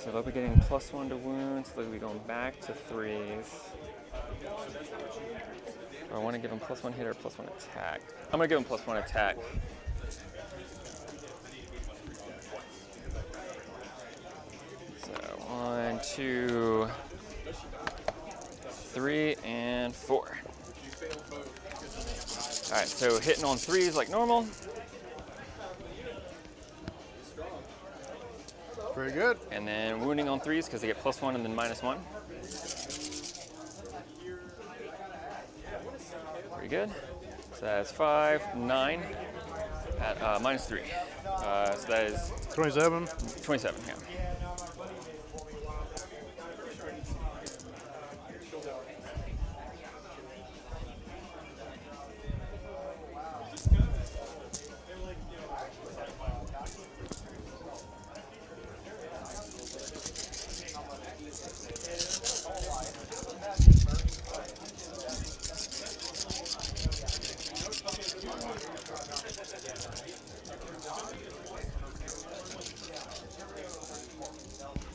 So they'll be getting +1 to wound. So they'll be going back to 3s. Or I want to give them +1 hit or +1 attack. I'm gonna give them +1 attack. So 1, 2, 3, and 4. All right, so hitting on 3s like normal. Very good. And then wounding on 3s because they get +1 and then -1. Very good. So that's 5, 9 at -3. So that is 27. 27, yeah.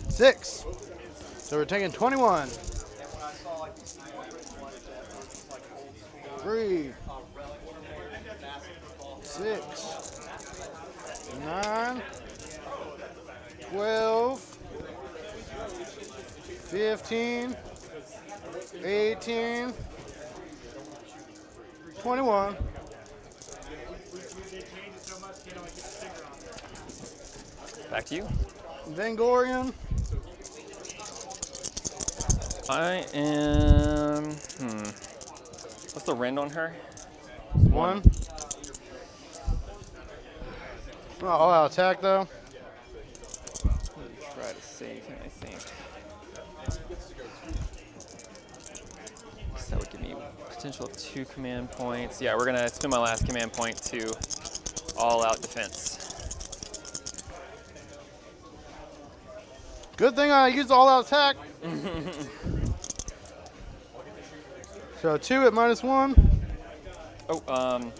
Six. So we're taking 21. 3, 6, 9, 12, 15, 18, 21. Back to you. Vangorian. I am. What's the rend on her? 1. All out attack though. Try to save him, I think. So that would give me potential of 2 command points. Yeah, we're gonna spend my last command point to all-out defense. Good thing I used all out attack. So 2 at -1. Oh,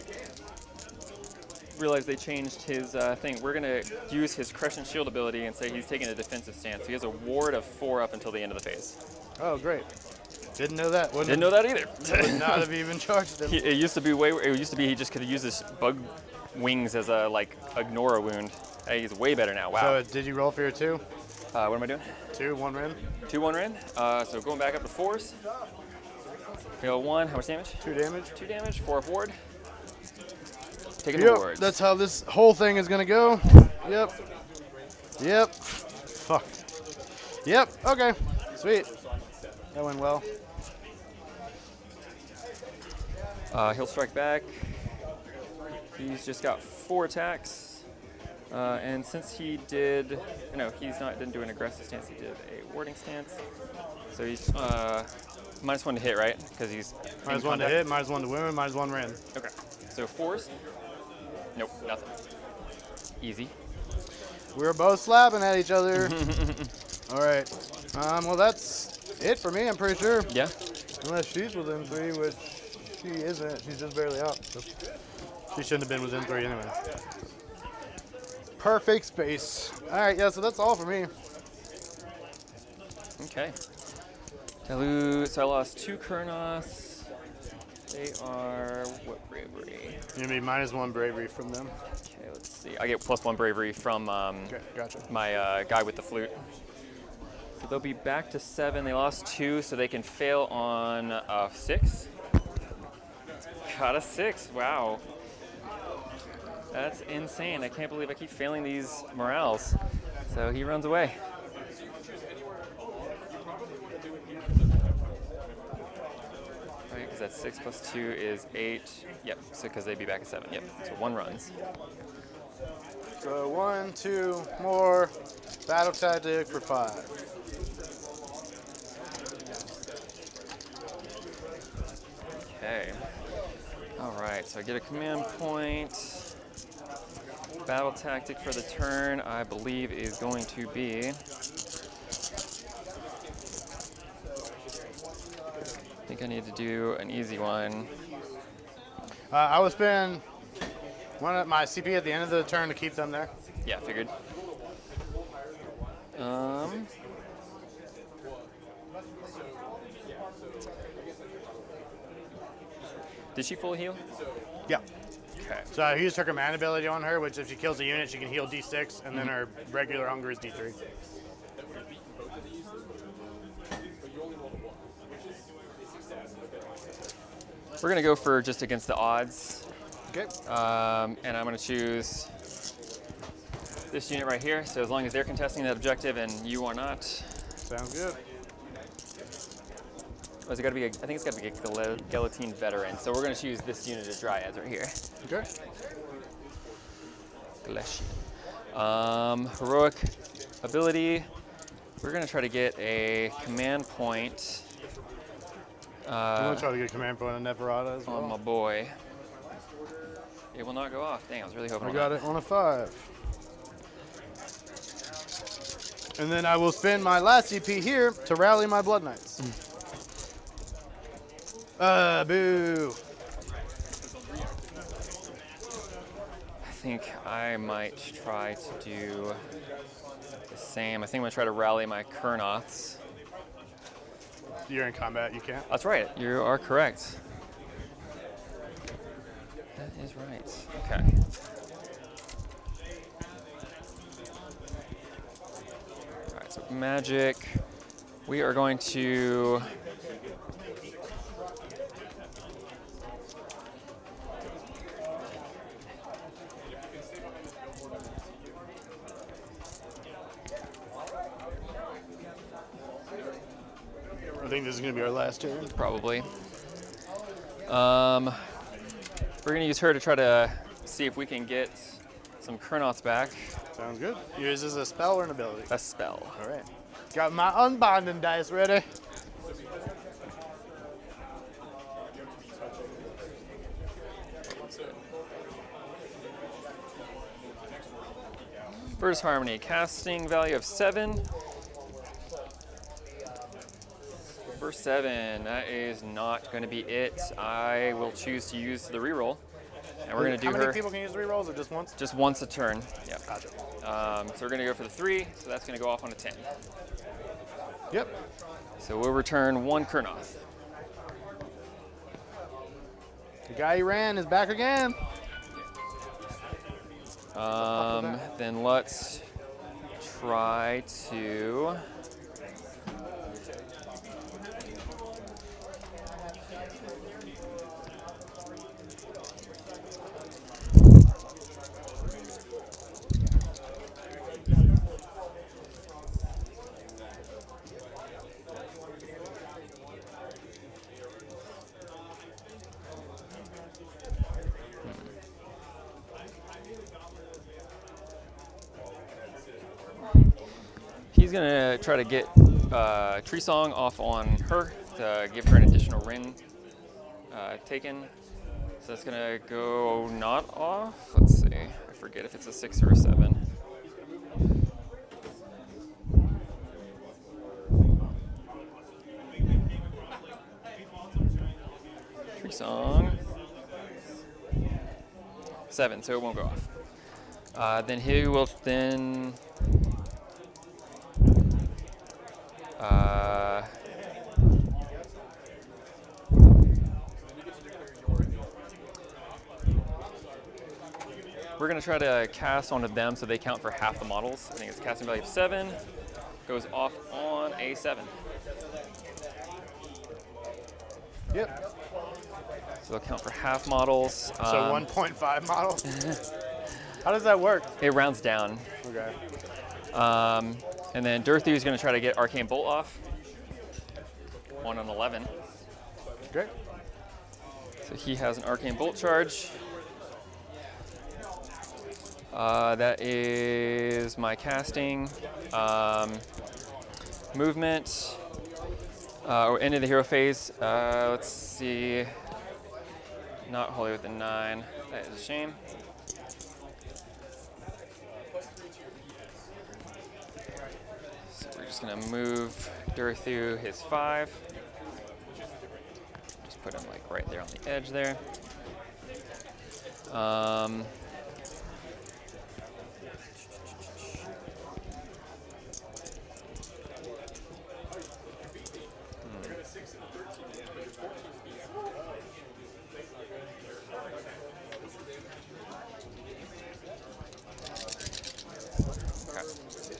realized they changed his thing. We're gonna use his Crescent Shield ability and say he's taking a defensive stance. He has a ward of 4 up until the end of the phase. Oh, great. Didn't know that. Didn't know that either. Would not have even charged him. It used to be he just could have used his bug wings as a ignore a wound. Hey, he's way better now. Wow. So did you roll for your 2? What am I doing? 2, 1 rin. 2, 1 rin. So going back up to 4s. Fail 1. How much damage? 2 damage. 2 damage. 4 of ward. Taking the Yep, wards. that's how this whole thing is gonna go. Yep. Yep. Fuck. Yep. Okay. Sweet. That went well. He'll strike back. He's just got 4 attacks. And since he did, no, didn't do an aggressive stance. He did a warding stance. So he's -1 to hit, right? Because he's -1 to hit, -1 to wound, -1 rend. Okay. So 4s. Nope, nothing. Easy. We're both slapping at each other. All right. Well, that's it for me, I'm pretty sure. Yeah. Unless she's within 3, which she isn't. She's just barely out. So she shouldn't have been within 3 anyway. Perfect space. All right, yeah, so that's all for me. Okay. So I lost 2 Kurnoths. They are what bravery? You need -1 bravery from them. Okay, let's see. I get +1 bravery from Okay, gotcha. my guy with the flute. So they'll be back to 7. They lost 2, so they can fail on 6. Got a 6. Wow. That's insane. I can't believe I keep failing these morales. So he runs away. Right, because that's 6 + 2 is 8. Yep, so because they'd be back at 7. Yep, so 1 runs. So 1, 2 more. Battle tactic for 5. Okay. All right, so I get a command point. Battle tactic for the turn, I believe, is going to be. I think I need to do an easy one. I would spend one of my CP at the end of the turn to keep them there. Yeah, figured. Did she full heal? Yeah. Okay. So I used her command ability on her, which if she kills a unit, she can heal D6, and then her regular hunger is D3. We're gonna go for just against the odds. Okay. And I'm gonna choose this unit right here. So as long as they're contesting that objective and you are not. Sounds good. Oh, I think it's gotta be a Guillotine veteran. So we're gonna choose this unit of Dryads right here. Okay. Heroic ability. We're gonna try to get a command point. I'm gonna try to get a command point on Neferata as well. On my boy. It will not go off. Dang, I was really hoping I on got that. it on a 5. And then I will spend my last CP here to rally my Blood Knights. Boo. I think I might try to do the same. I think I'm gonna try to rally my Kurnoths. You're in combat, you can't. That's right. You are correct. That is right. Okay. All right. So magic. We are going to. I think this is gonna be our last turn. Probably. We're gonna use her to try to see if we can get some Kurnoths back. Sounds good. Use as a spell or an ability? A spell. All right. Got my unbinding dice ready. Burst Harmony, casting value of 7. For 7, that is not going to be it. I will choose to use the reroll, and we're going to do How many her people can use rerolls, or just once? just once a turn. Yeah. Gotcha. So we're going to go for the 3, so that's going to go off on a 10. Yep. So we'll return 1 Kurnoth. The guy he ran is back again. Then let's try to. he's gonna try to get Tree Song off on her to give her an additional Rin taken. So that's gonna go not off. Let's see. I forget if it's a 6 or a 7. Tree Song. 7, so it won't go off. Then he will then. We're going to try to cast onto them so they count for half the models. I think it's casting value of 7, goes off on a 7. Yep. So they'll count for half models. So 1.5 models? How does that work? It rounds down. Okay. And then Dirthu is going to try to get Arcane Bolt off on an 11. Great. So he has an Arcane Bolt charge. That is my casting. Movement. Or end of the hero phase. Let's see. Not Holy with the 9. That is a shame. So we're just going to move Dirthu his 5. Just put him like right there on the edge there.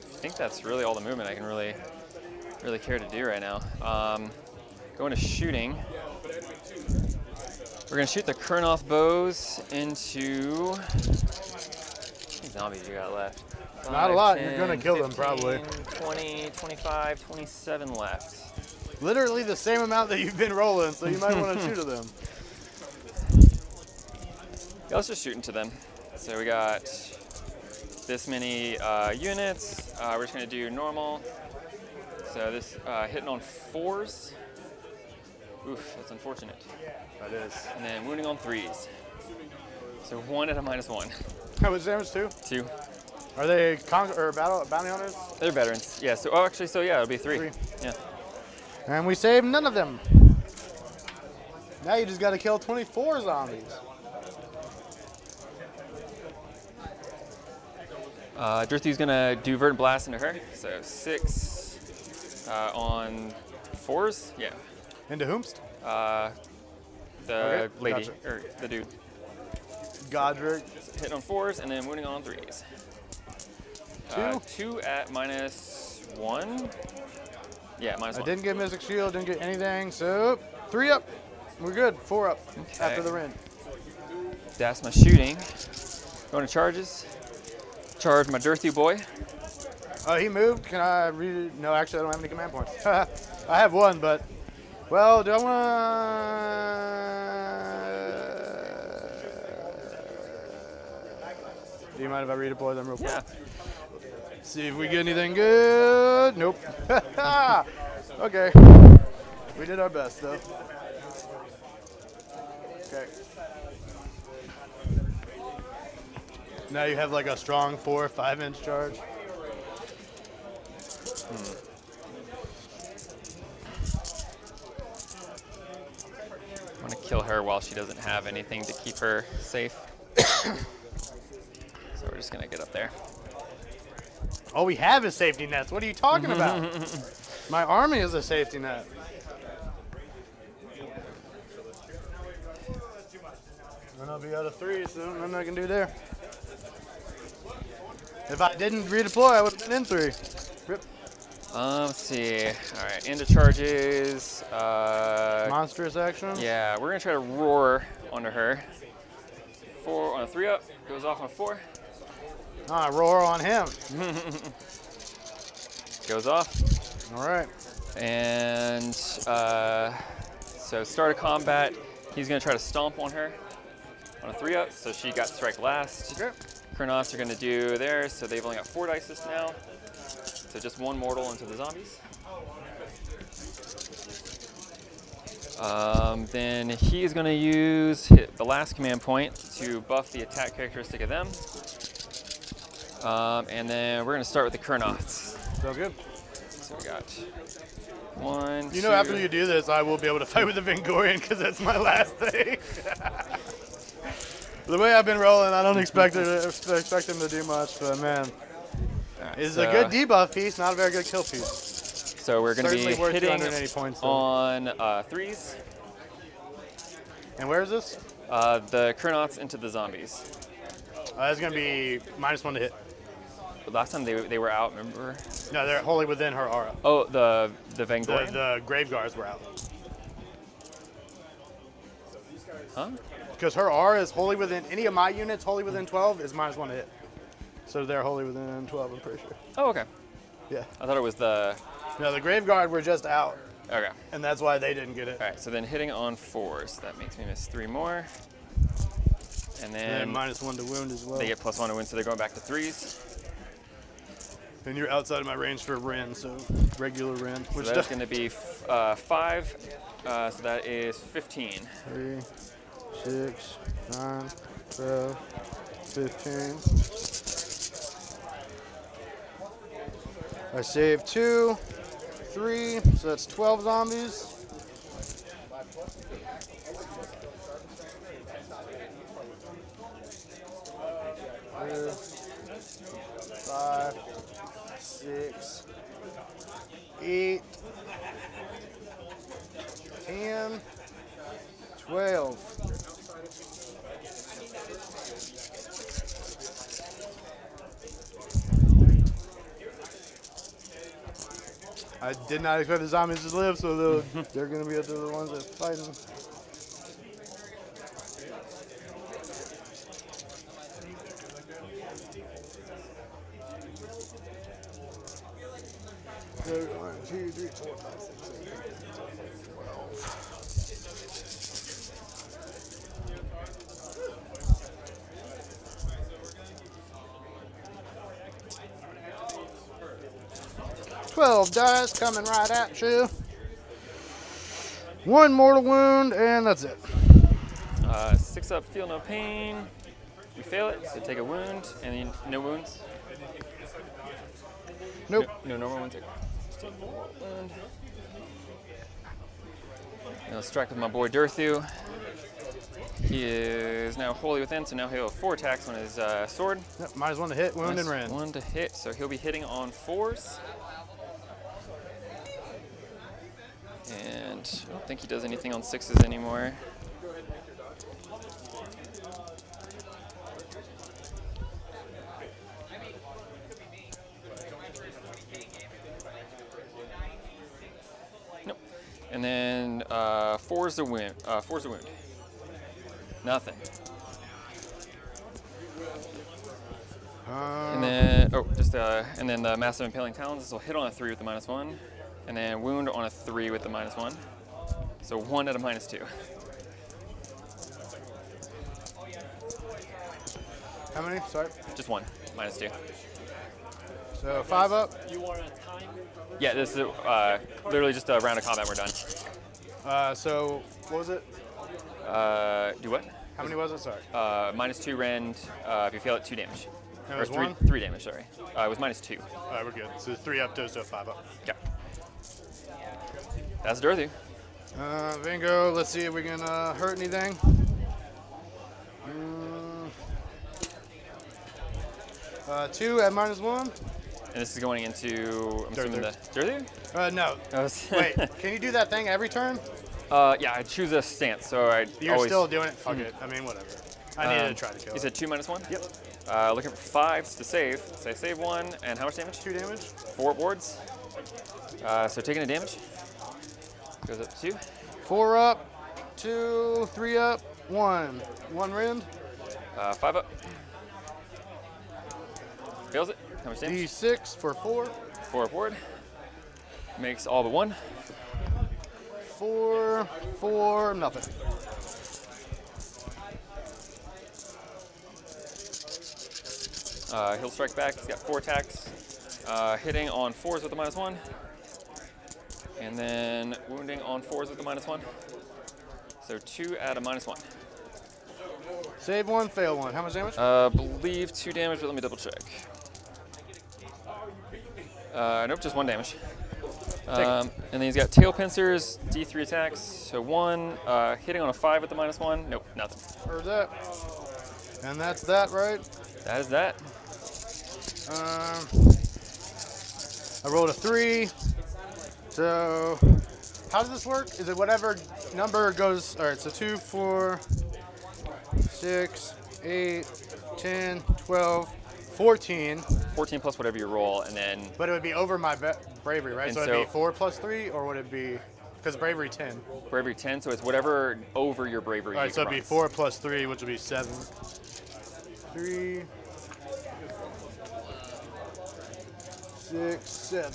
I think that's really all the movement I can really care to do right now. Going to shooting. We're going to shoot the Kurnoth bows into. How many zombies you got left? 5, Not a lot. 10, You're going to kill 15, them probably. 20, 25, 27 left. Literally the same amount that you've been rolling, so you might want to shoot at them. Yeah, let's just shoot into them. So we got this many units. We're just going to do normal. So this hitting on 4s. Oof, that's unfortunate. That is. And then wounding on 3s. So 1 at a -1. How much damage, 2? 2. Are they bounty hunters? They're veterans. Yeah, so actually, so yeah, it'll be 3. 3. Yeah. And we saved none of them. Now you just got to kill 24 zombies. Dirthu's gonna do Verdant Blast into her. So 6 on 4s. Yeah. Into whomst? The Okay, lady, gotcha. or the dude. Godric. Hitting on 4s and then wounding on 3s. 2 at -1. Yeah, -1. I didn't get Mystic Shield, didn't get anything, so 3 up. We're good. 4 up after the Rin. That's my shooting. Going to charges. Charge my Dirthu boy. Oh, he moved. Can I read it? No, actually, I don't have any command points. I have 1, but, well, do I want to... Do you mind if I redeploy them real quick? Yeah. See if we get anything good. Nope. Okay. We did our best, though. Okay. Now you have like a strong 4 or 5 inch charge. I'm gonna kill her while she doesn't have anything to keep her safe. So we're just gonna get up there. All we have is safety nets. What are you talking about? My army is a safety net. And I'll be out of 3, so nothing I can do there. If I didn't redeploy, I would have been in 3. Rip. Let's see. All right, into charges. Monstrous action? Yeah, we're gonna try to roar onto her. 4 on a 3 up, goes off on a 4. Ah, roar on him. Goes off. All right. And so start of combat, he's gonna try to stomp on her on a 3 up, so she got strike last. Okay. Kurnoths are gonna do theirs, so they've only got 4 dice now. So just one mortal into the zombies. Then he is going to use the last command point to buff the attack characteristic of them. And then we're going to start with the Kurnoths. So good. So we got 1, You know, after you do this, I will be able to fight with the Vengorian because that's my last thing. The way I've been rolling, I don't expect him to do much, but man, Alright, it's so, a good debuff piece, not a very good kill piece. So we're going to be Certainly worth hitting 280 points, though. on 3s. And where is this? The Kurnoths into the zombies. That's going to be -1 to hit. But last time they were out, remember? No, they're wholly within her aura. Oh, the Vangorian? The Grave Guards were out. Huh? Because her aura is wholly within, any of my units wholly within 12 is -1 to hit. So they're wholly within 12, I'm pretty sure. Oh, okay. Yeah. I thought it was the... No, the Grave Guard were just out, Okay. and that's why they didn't get it. All right, so then hitting on 4s. That makes me miss 3 more. And then And -1 to wound as well. they get +1 to win, so they're going back to 3s. And you're outside of my range for Ren, so regular Ren. So Which that's does going to be 5. So that is 15. 3, 6, 9, 12, 15. I saved 2, 3, so that's 12 zombies. 2, 5, 6, 8, 10, 12. I did not expect the zombies to live, so they're going to be the ones that fight them. So 1, 2, 3, 4, 5, 6, 7, 8, 9, 10, 12 dice coming right at you. 1 mortal wound, and that's it. 6 up, feel no pain. You fail it, so take a wound, and then no wounds. Nope. No normal wounds. Just take 1 mortal wound. And I'll strike with my boy Durthu. He is now wholly within, so now he'll have 4 attacks on his sword. Yep, -1 to hit, wound, and ran. -1 to hit, so he'll be hitting on 4s. And I don't think he does anything on 6s anymore. Nope. And then 4's the wound. 4's the wound. Nothing. And then and then the massive impaling talons. This will hit on a 3 with the -1. And then wound on a 3 with the -1. So 1 at a -2. How many? Sorry. Just 1, -2. So 5 up. Yeah, this is literally just a round of combat. We're done. So what was it? Do what? How many was it? Sorry. -2 rend. If you fail it, 2 damage. That Or was 3, 1? 3 damage, sorry. It was -2. All right, we're good. So 3 up to 5 up. Okay. That's Dorothy. Vingo, let's see if we can hurt anything. 2 at -1. And this is going into, I'm assuming the Dorothy? No. Wait, can you do that thing every turn? Yeah, I choose a stance, so I You're always... still doing it? Fuck it. I mean, whatever. I needed to try to kill You it. said 2 -1? Yep. Looking for 5s to save. So I save 1, and how much damage? 2 damage. 4 boards. So taking a damage. Goes up to 2. 4 up, 2, 3 up, 1. 1 rend. 5 up. Fails it. How much damage? D6 for 4. 4 board. Makes all but 1. 4, 4, nothing. He'll strike back. He's got 4 attacks. hitting on 4s with a -1. And then wounding on 4s with a -1. So 2 at a -1. Save 1, fail 1. How much damage? Believe 2 damage, but let me double check. Nope, just 1 damage. And then he's got tail pincers, D3 attacks. So 1, hitting on a 5 with the -1. Nope, nothing. Heard that. And that's that, right? That is that. I rolled a 3. So, how does this work? Is it whatever number goes? All right, so 2, 4, 6, 8, 10, 12, 14. 14 plus whatever you roll, and then But it would be over my bravery, right? And So it'd so- be 4 plus 3, or would it be, because bravery 10. bravery 10, so it's whatever over your bravery. All right, you so it'd be can 4 plus 3, which would be 7. 3, 6, 7.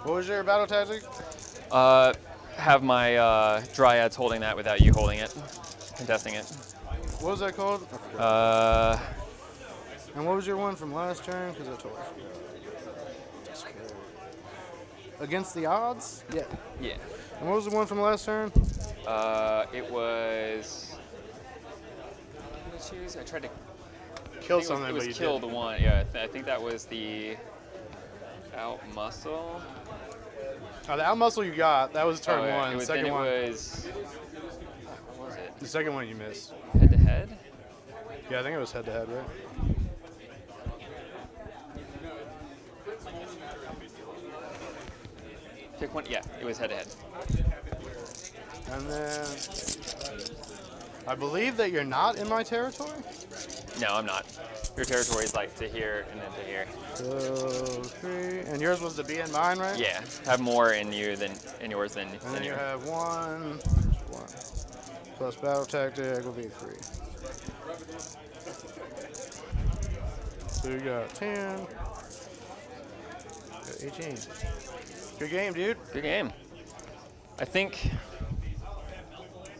What was your battle tactic? have my dryads holding that without you holding it, contesting it. What was that called? I forgot. Uh, And what was your one from last turn? Because I totally forgot. Against the odds? Yeah. yeah. And what was the one from last turn? It was. What did I choose? I tried to Kill I think something, it but was you kill did. the one. Yeah, I think that was the out muscle. Oh, the out muscle you got, that was turn Oh, yeah, one. It was, Second then one. it was. What was it? The second one you missed. Head to head. Yeah, I think it was head to head, right? Pick one. Yeah, it was head to head. And then I believe that you're not in my territory. No, I'm not. Your territory is like to here and then to here. So 3, and yours was to be in mine, right? Yeah, have more in you than in yours than And then you yours. have 1 plus battle tactic will be 3. So you got 10, got 18. Good game, dude. Good game. I think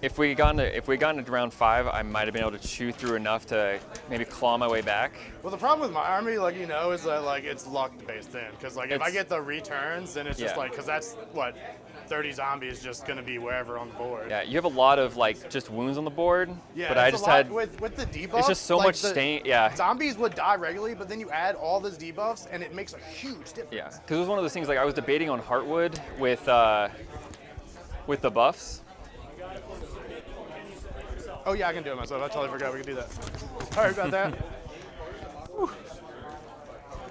if we gotten to round 5, I might have been able to chew through enough to maybe claw my way back. Well, the problem with my army, like, you know, is that, like, it's luck based in. Because, like, if I It's- get the returns, then it's just, Yeah. like, because that's, what, 30 zombies just going to be wherever on the board. Yeah, you have a lot of like just wounds on the board. Yeah, but it's I a just lot had with the debuffs. it's just so like, much the stain. Yeah, Zombies would die regularly, but then you add all those debuffs, and it makes a huge difference. yeah. Because it was one of those things like I was debating on Heartwood with the buffs. Oh yeah, I can do it myself. I totally forgot we could do that. Sorry about that.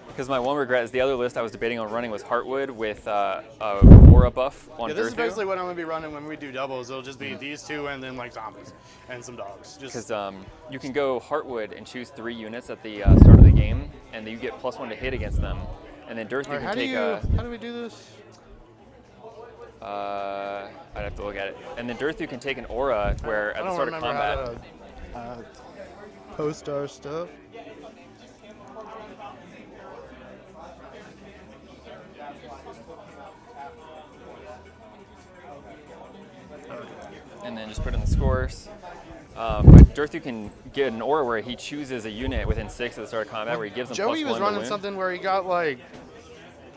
Because my one regret is the other list I was debating on running was Heartwood with a aura buff on Yeah, this is Durthu. basically what I'm gonna be running when we do doubles. It'll just be these two and then like zombies and some dogs. Just Because you can go Heartwood and choose 3 units at the start of the game, and then you get +1 to hit against them. And then Durthu Alright, can how take how do we do this? I'd have to look at it. And then Durthu can take an aura where I at the don't start of remember combat. how to post our stuff. And then just put in the scores. But Durthu can get an aura where he chooses a unit within 6 at the start of combat where he gives them Joey +1 was to running wound. something where he got like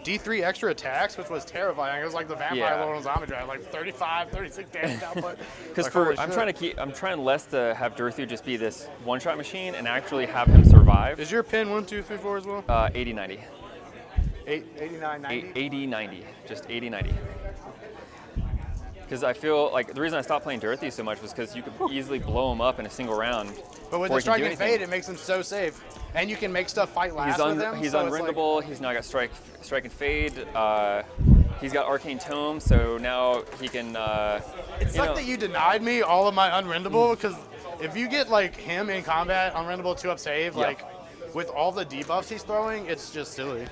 D3 extra attacks, which was terrifying. It was like the vampire Yeah. lord on zombie drive, like 35, 36 damage output. Because Like, holy I'm shit. trying less to have Durthu just be this one-shot machine and actually have him survive. Is your pin 1, 2, 3, 4 as well? 80-90. 89, 90? 80-90. Just 80-90. Because I feel like the reason I stopped playing Durthu so much was because you could easily blow him up in a single round. But with before the he can strike do and anything. fade, it makes him so safe. And you can make stuff fight last with him. He's so it's like- unrendable. He's now got strike and fade. He's got arcane tome, so now he can. It's like that you denied me all of my unrendable, because if you get like him in combat, unrendable 2-up save, Yeah. like with all the debuffs he's throwing, it's just silly.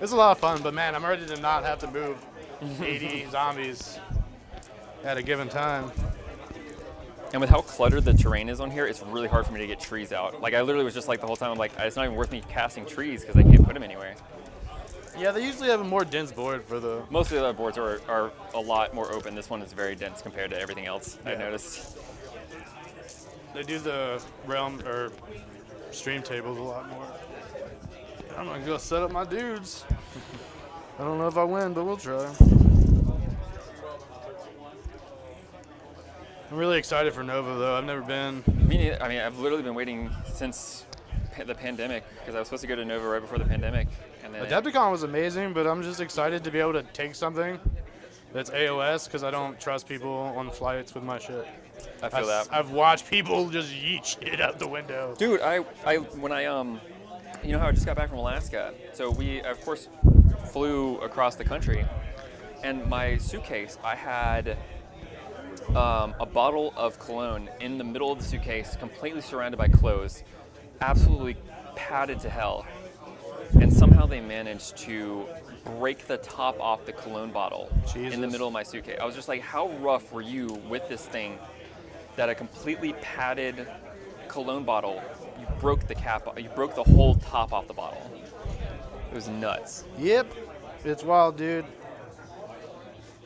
It's a lot of fun, but man, I'm ready to not have to move 80 zombies at a given time. And with how cluttered the terrain is on here, it's really hard for me to get trees out. Like I literally was just like the whole time, I'm like, it's not even worth me casting trees because I can't put them anywhere. Yeah, they usually have a more dense board for the. Most of the other boards are a lot more open. This one is very dense compared to everything else I've Yeah. noticed. They do the realm or stream tables a lot more. I'm gonna go set up my dudes. I don't know if I win, but we'll try. I'm really excited for Nova though. I've never been. Me neither. I mean, I've literally been waiting since the pandemic because I was supposed to go to Nova right before the pandemic, and then Adepticon was amazing, but I'm just excited to be able to take something that's AOS because I don't trust people on flights with my shit. I feel that. I've watched people just yeet shit out the window. Dude, when I you know how I just got back from Alaska, so we of course flew across the country, and my suitcase I had a bottle of cologne in the middle of the suitcase, completely surrounded by clothes, absolutely padded to hell, and somehow they managed to break the top off the cologne bottle in the middle of my suitcase. I was just like, how rough were you with this thing that a completely padded cologne bottle, you broke the cap, you broke the whole top off the bottle. It was nuts. Yep, it's wild, dude.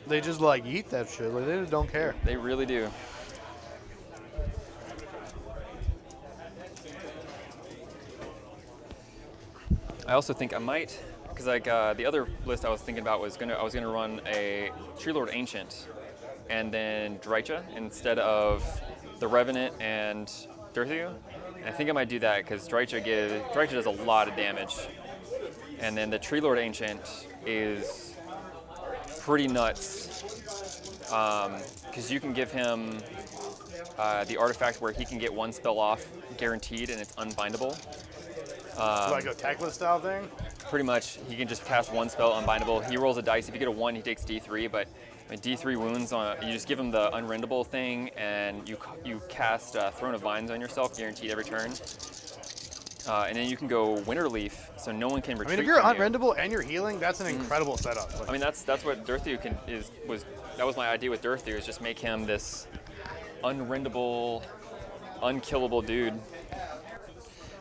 They just like eat that shit. Like they just don't care. They really do. I also think I might, because like the other list I was thinking about was I was gonna run a Tree Lord Ancient, and then Drycha instead of the Revenant and Durthu. And I think I might do that because Drycha does a lot of damage, and then the Tree Lord Ancient is pretty nuts because you can give him the artifact where he can get one spell off guaranteed and it's unbindable. Like a techless style thing? Pretty much, he can just cast one spell unbindable. He rolls a dice. If you get a 1, he takes D3, but I mean, D3 wounds, you just give him the unrendable thing, and you cast Throne of Vines on yourself, guaranteed every turn. And then you can go Winterleaf, so no one can retreat. I mean, if you're from you. unrendable and you're healing, that's an incredible setup. Like, I mean, that's what Durthu that was my idea with Durthu, is just make him this unrendable, unkillable dude.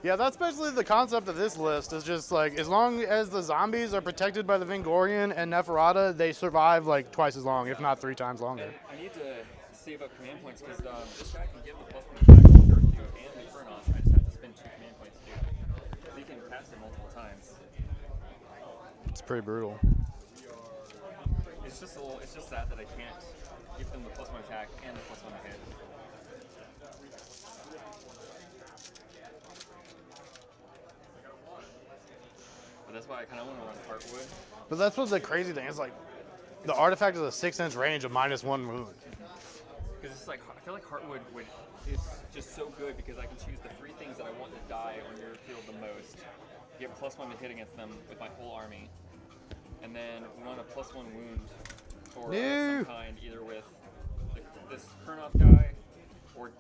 yeah, that's basically the concept of this list. Is just like as long as the zombies are protected by the Vingorian and Neferata, they survive like twice as long, if not 3 times longer. I need to save up command points because this guy can give the +1 attack to Durthu and the Chronos. I just have to spend 2 command points to do it. Because he can cast it multiple times. It's pretty brutal. It's just sad that I can't give them the +1 attack and the +1 hit. But that's why I kind of want to run Heartwood. But that's what's the crazy thing. It's like the artifact is a 6-inch range of -1 wound. Because it's like, I feel like Heartwood is just so good because I can choose the 3 things that I want to die on your field the most, get +1 to hit against them with my whole army, and then run a +1 wound or some kind, either with this Kurnoth guy or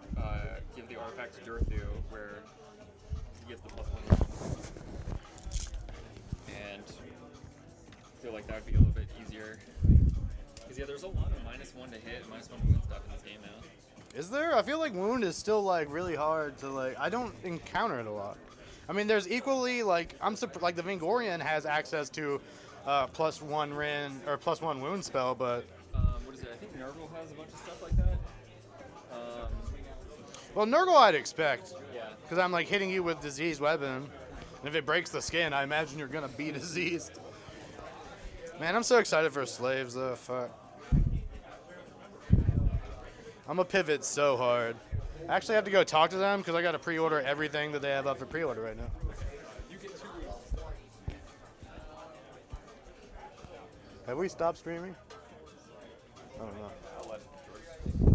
give the artifact to Durthu where he gets the +1 wound. And I feel like that would be a little bit easier. Because yeah, there's a lot of -1 to hit, -1 wound stuff in this game now. Is there? I feel like wound is still like really hard to like. I don't encounter it a lot. I mean, there's equally like like the Vingorian has access to +1 Rin or +1 wound spell, but What is it? I think Nurgle has a bunch of stuff like that. well, Nurgle I'd expect Yeah. because I'm like hitting you with diseased weapon, and if it breaks the skin, I imagine you're gonna be diseased. Man, I'm so excited for slaves though. Fuck. I'm gonna pivot so hard. I actually have to go talk to them because I got to pre-order everything that they have up for pre-order right now. Have we stopped streaming? I don't know. I'll let George.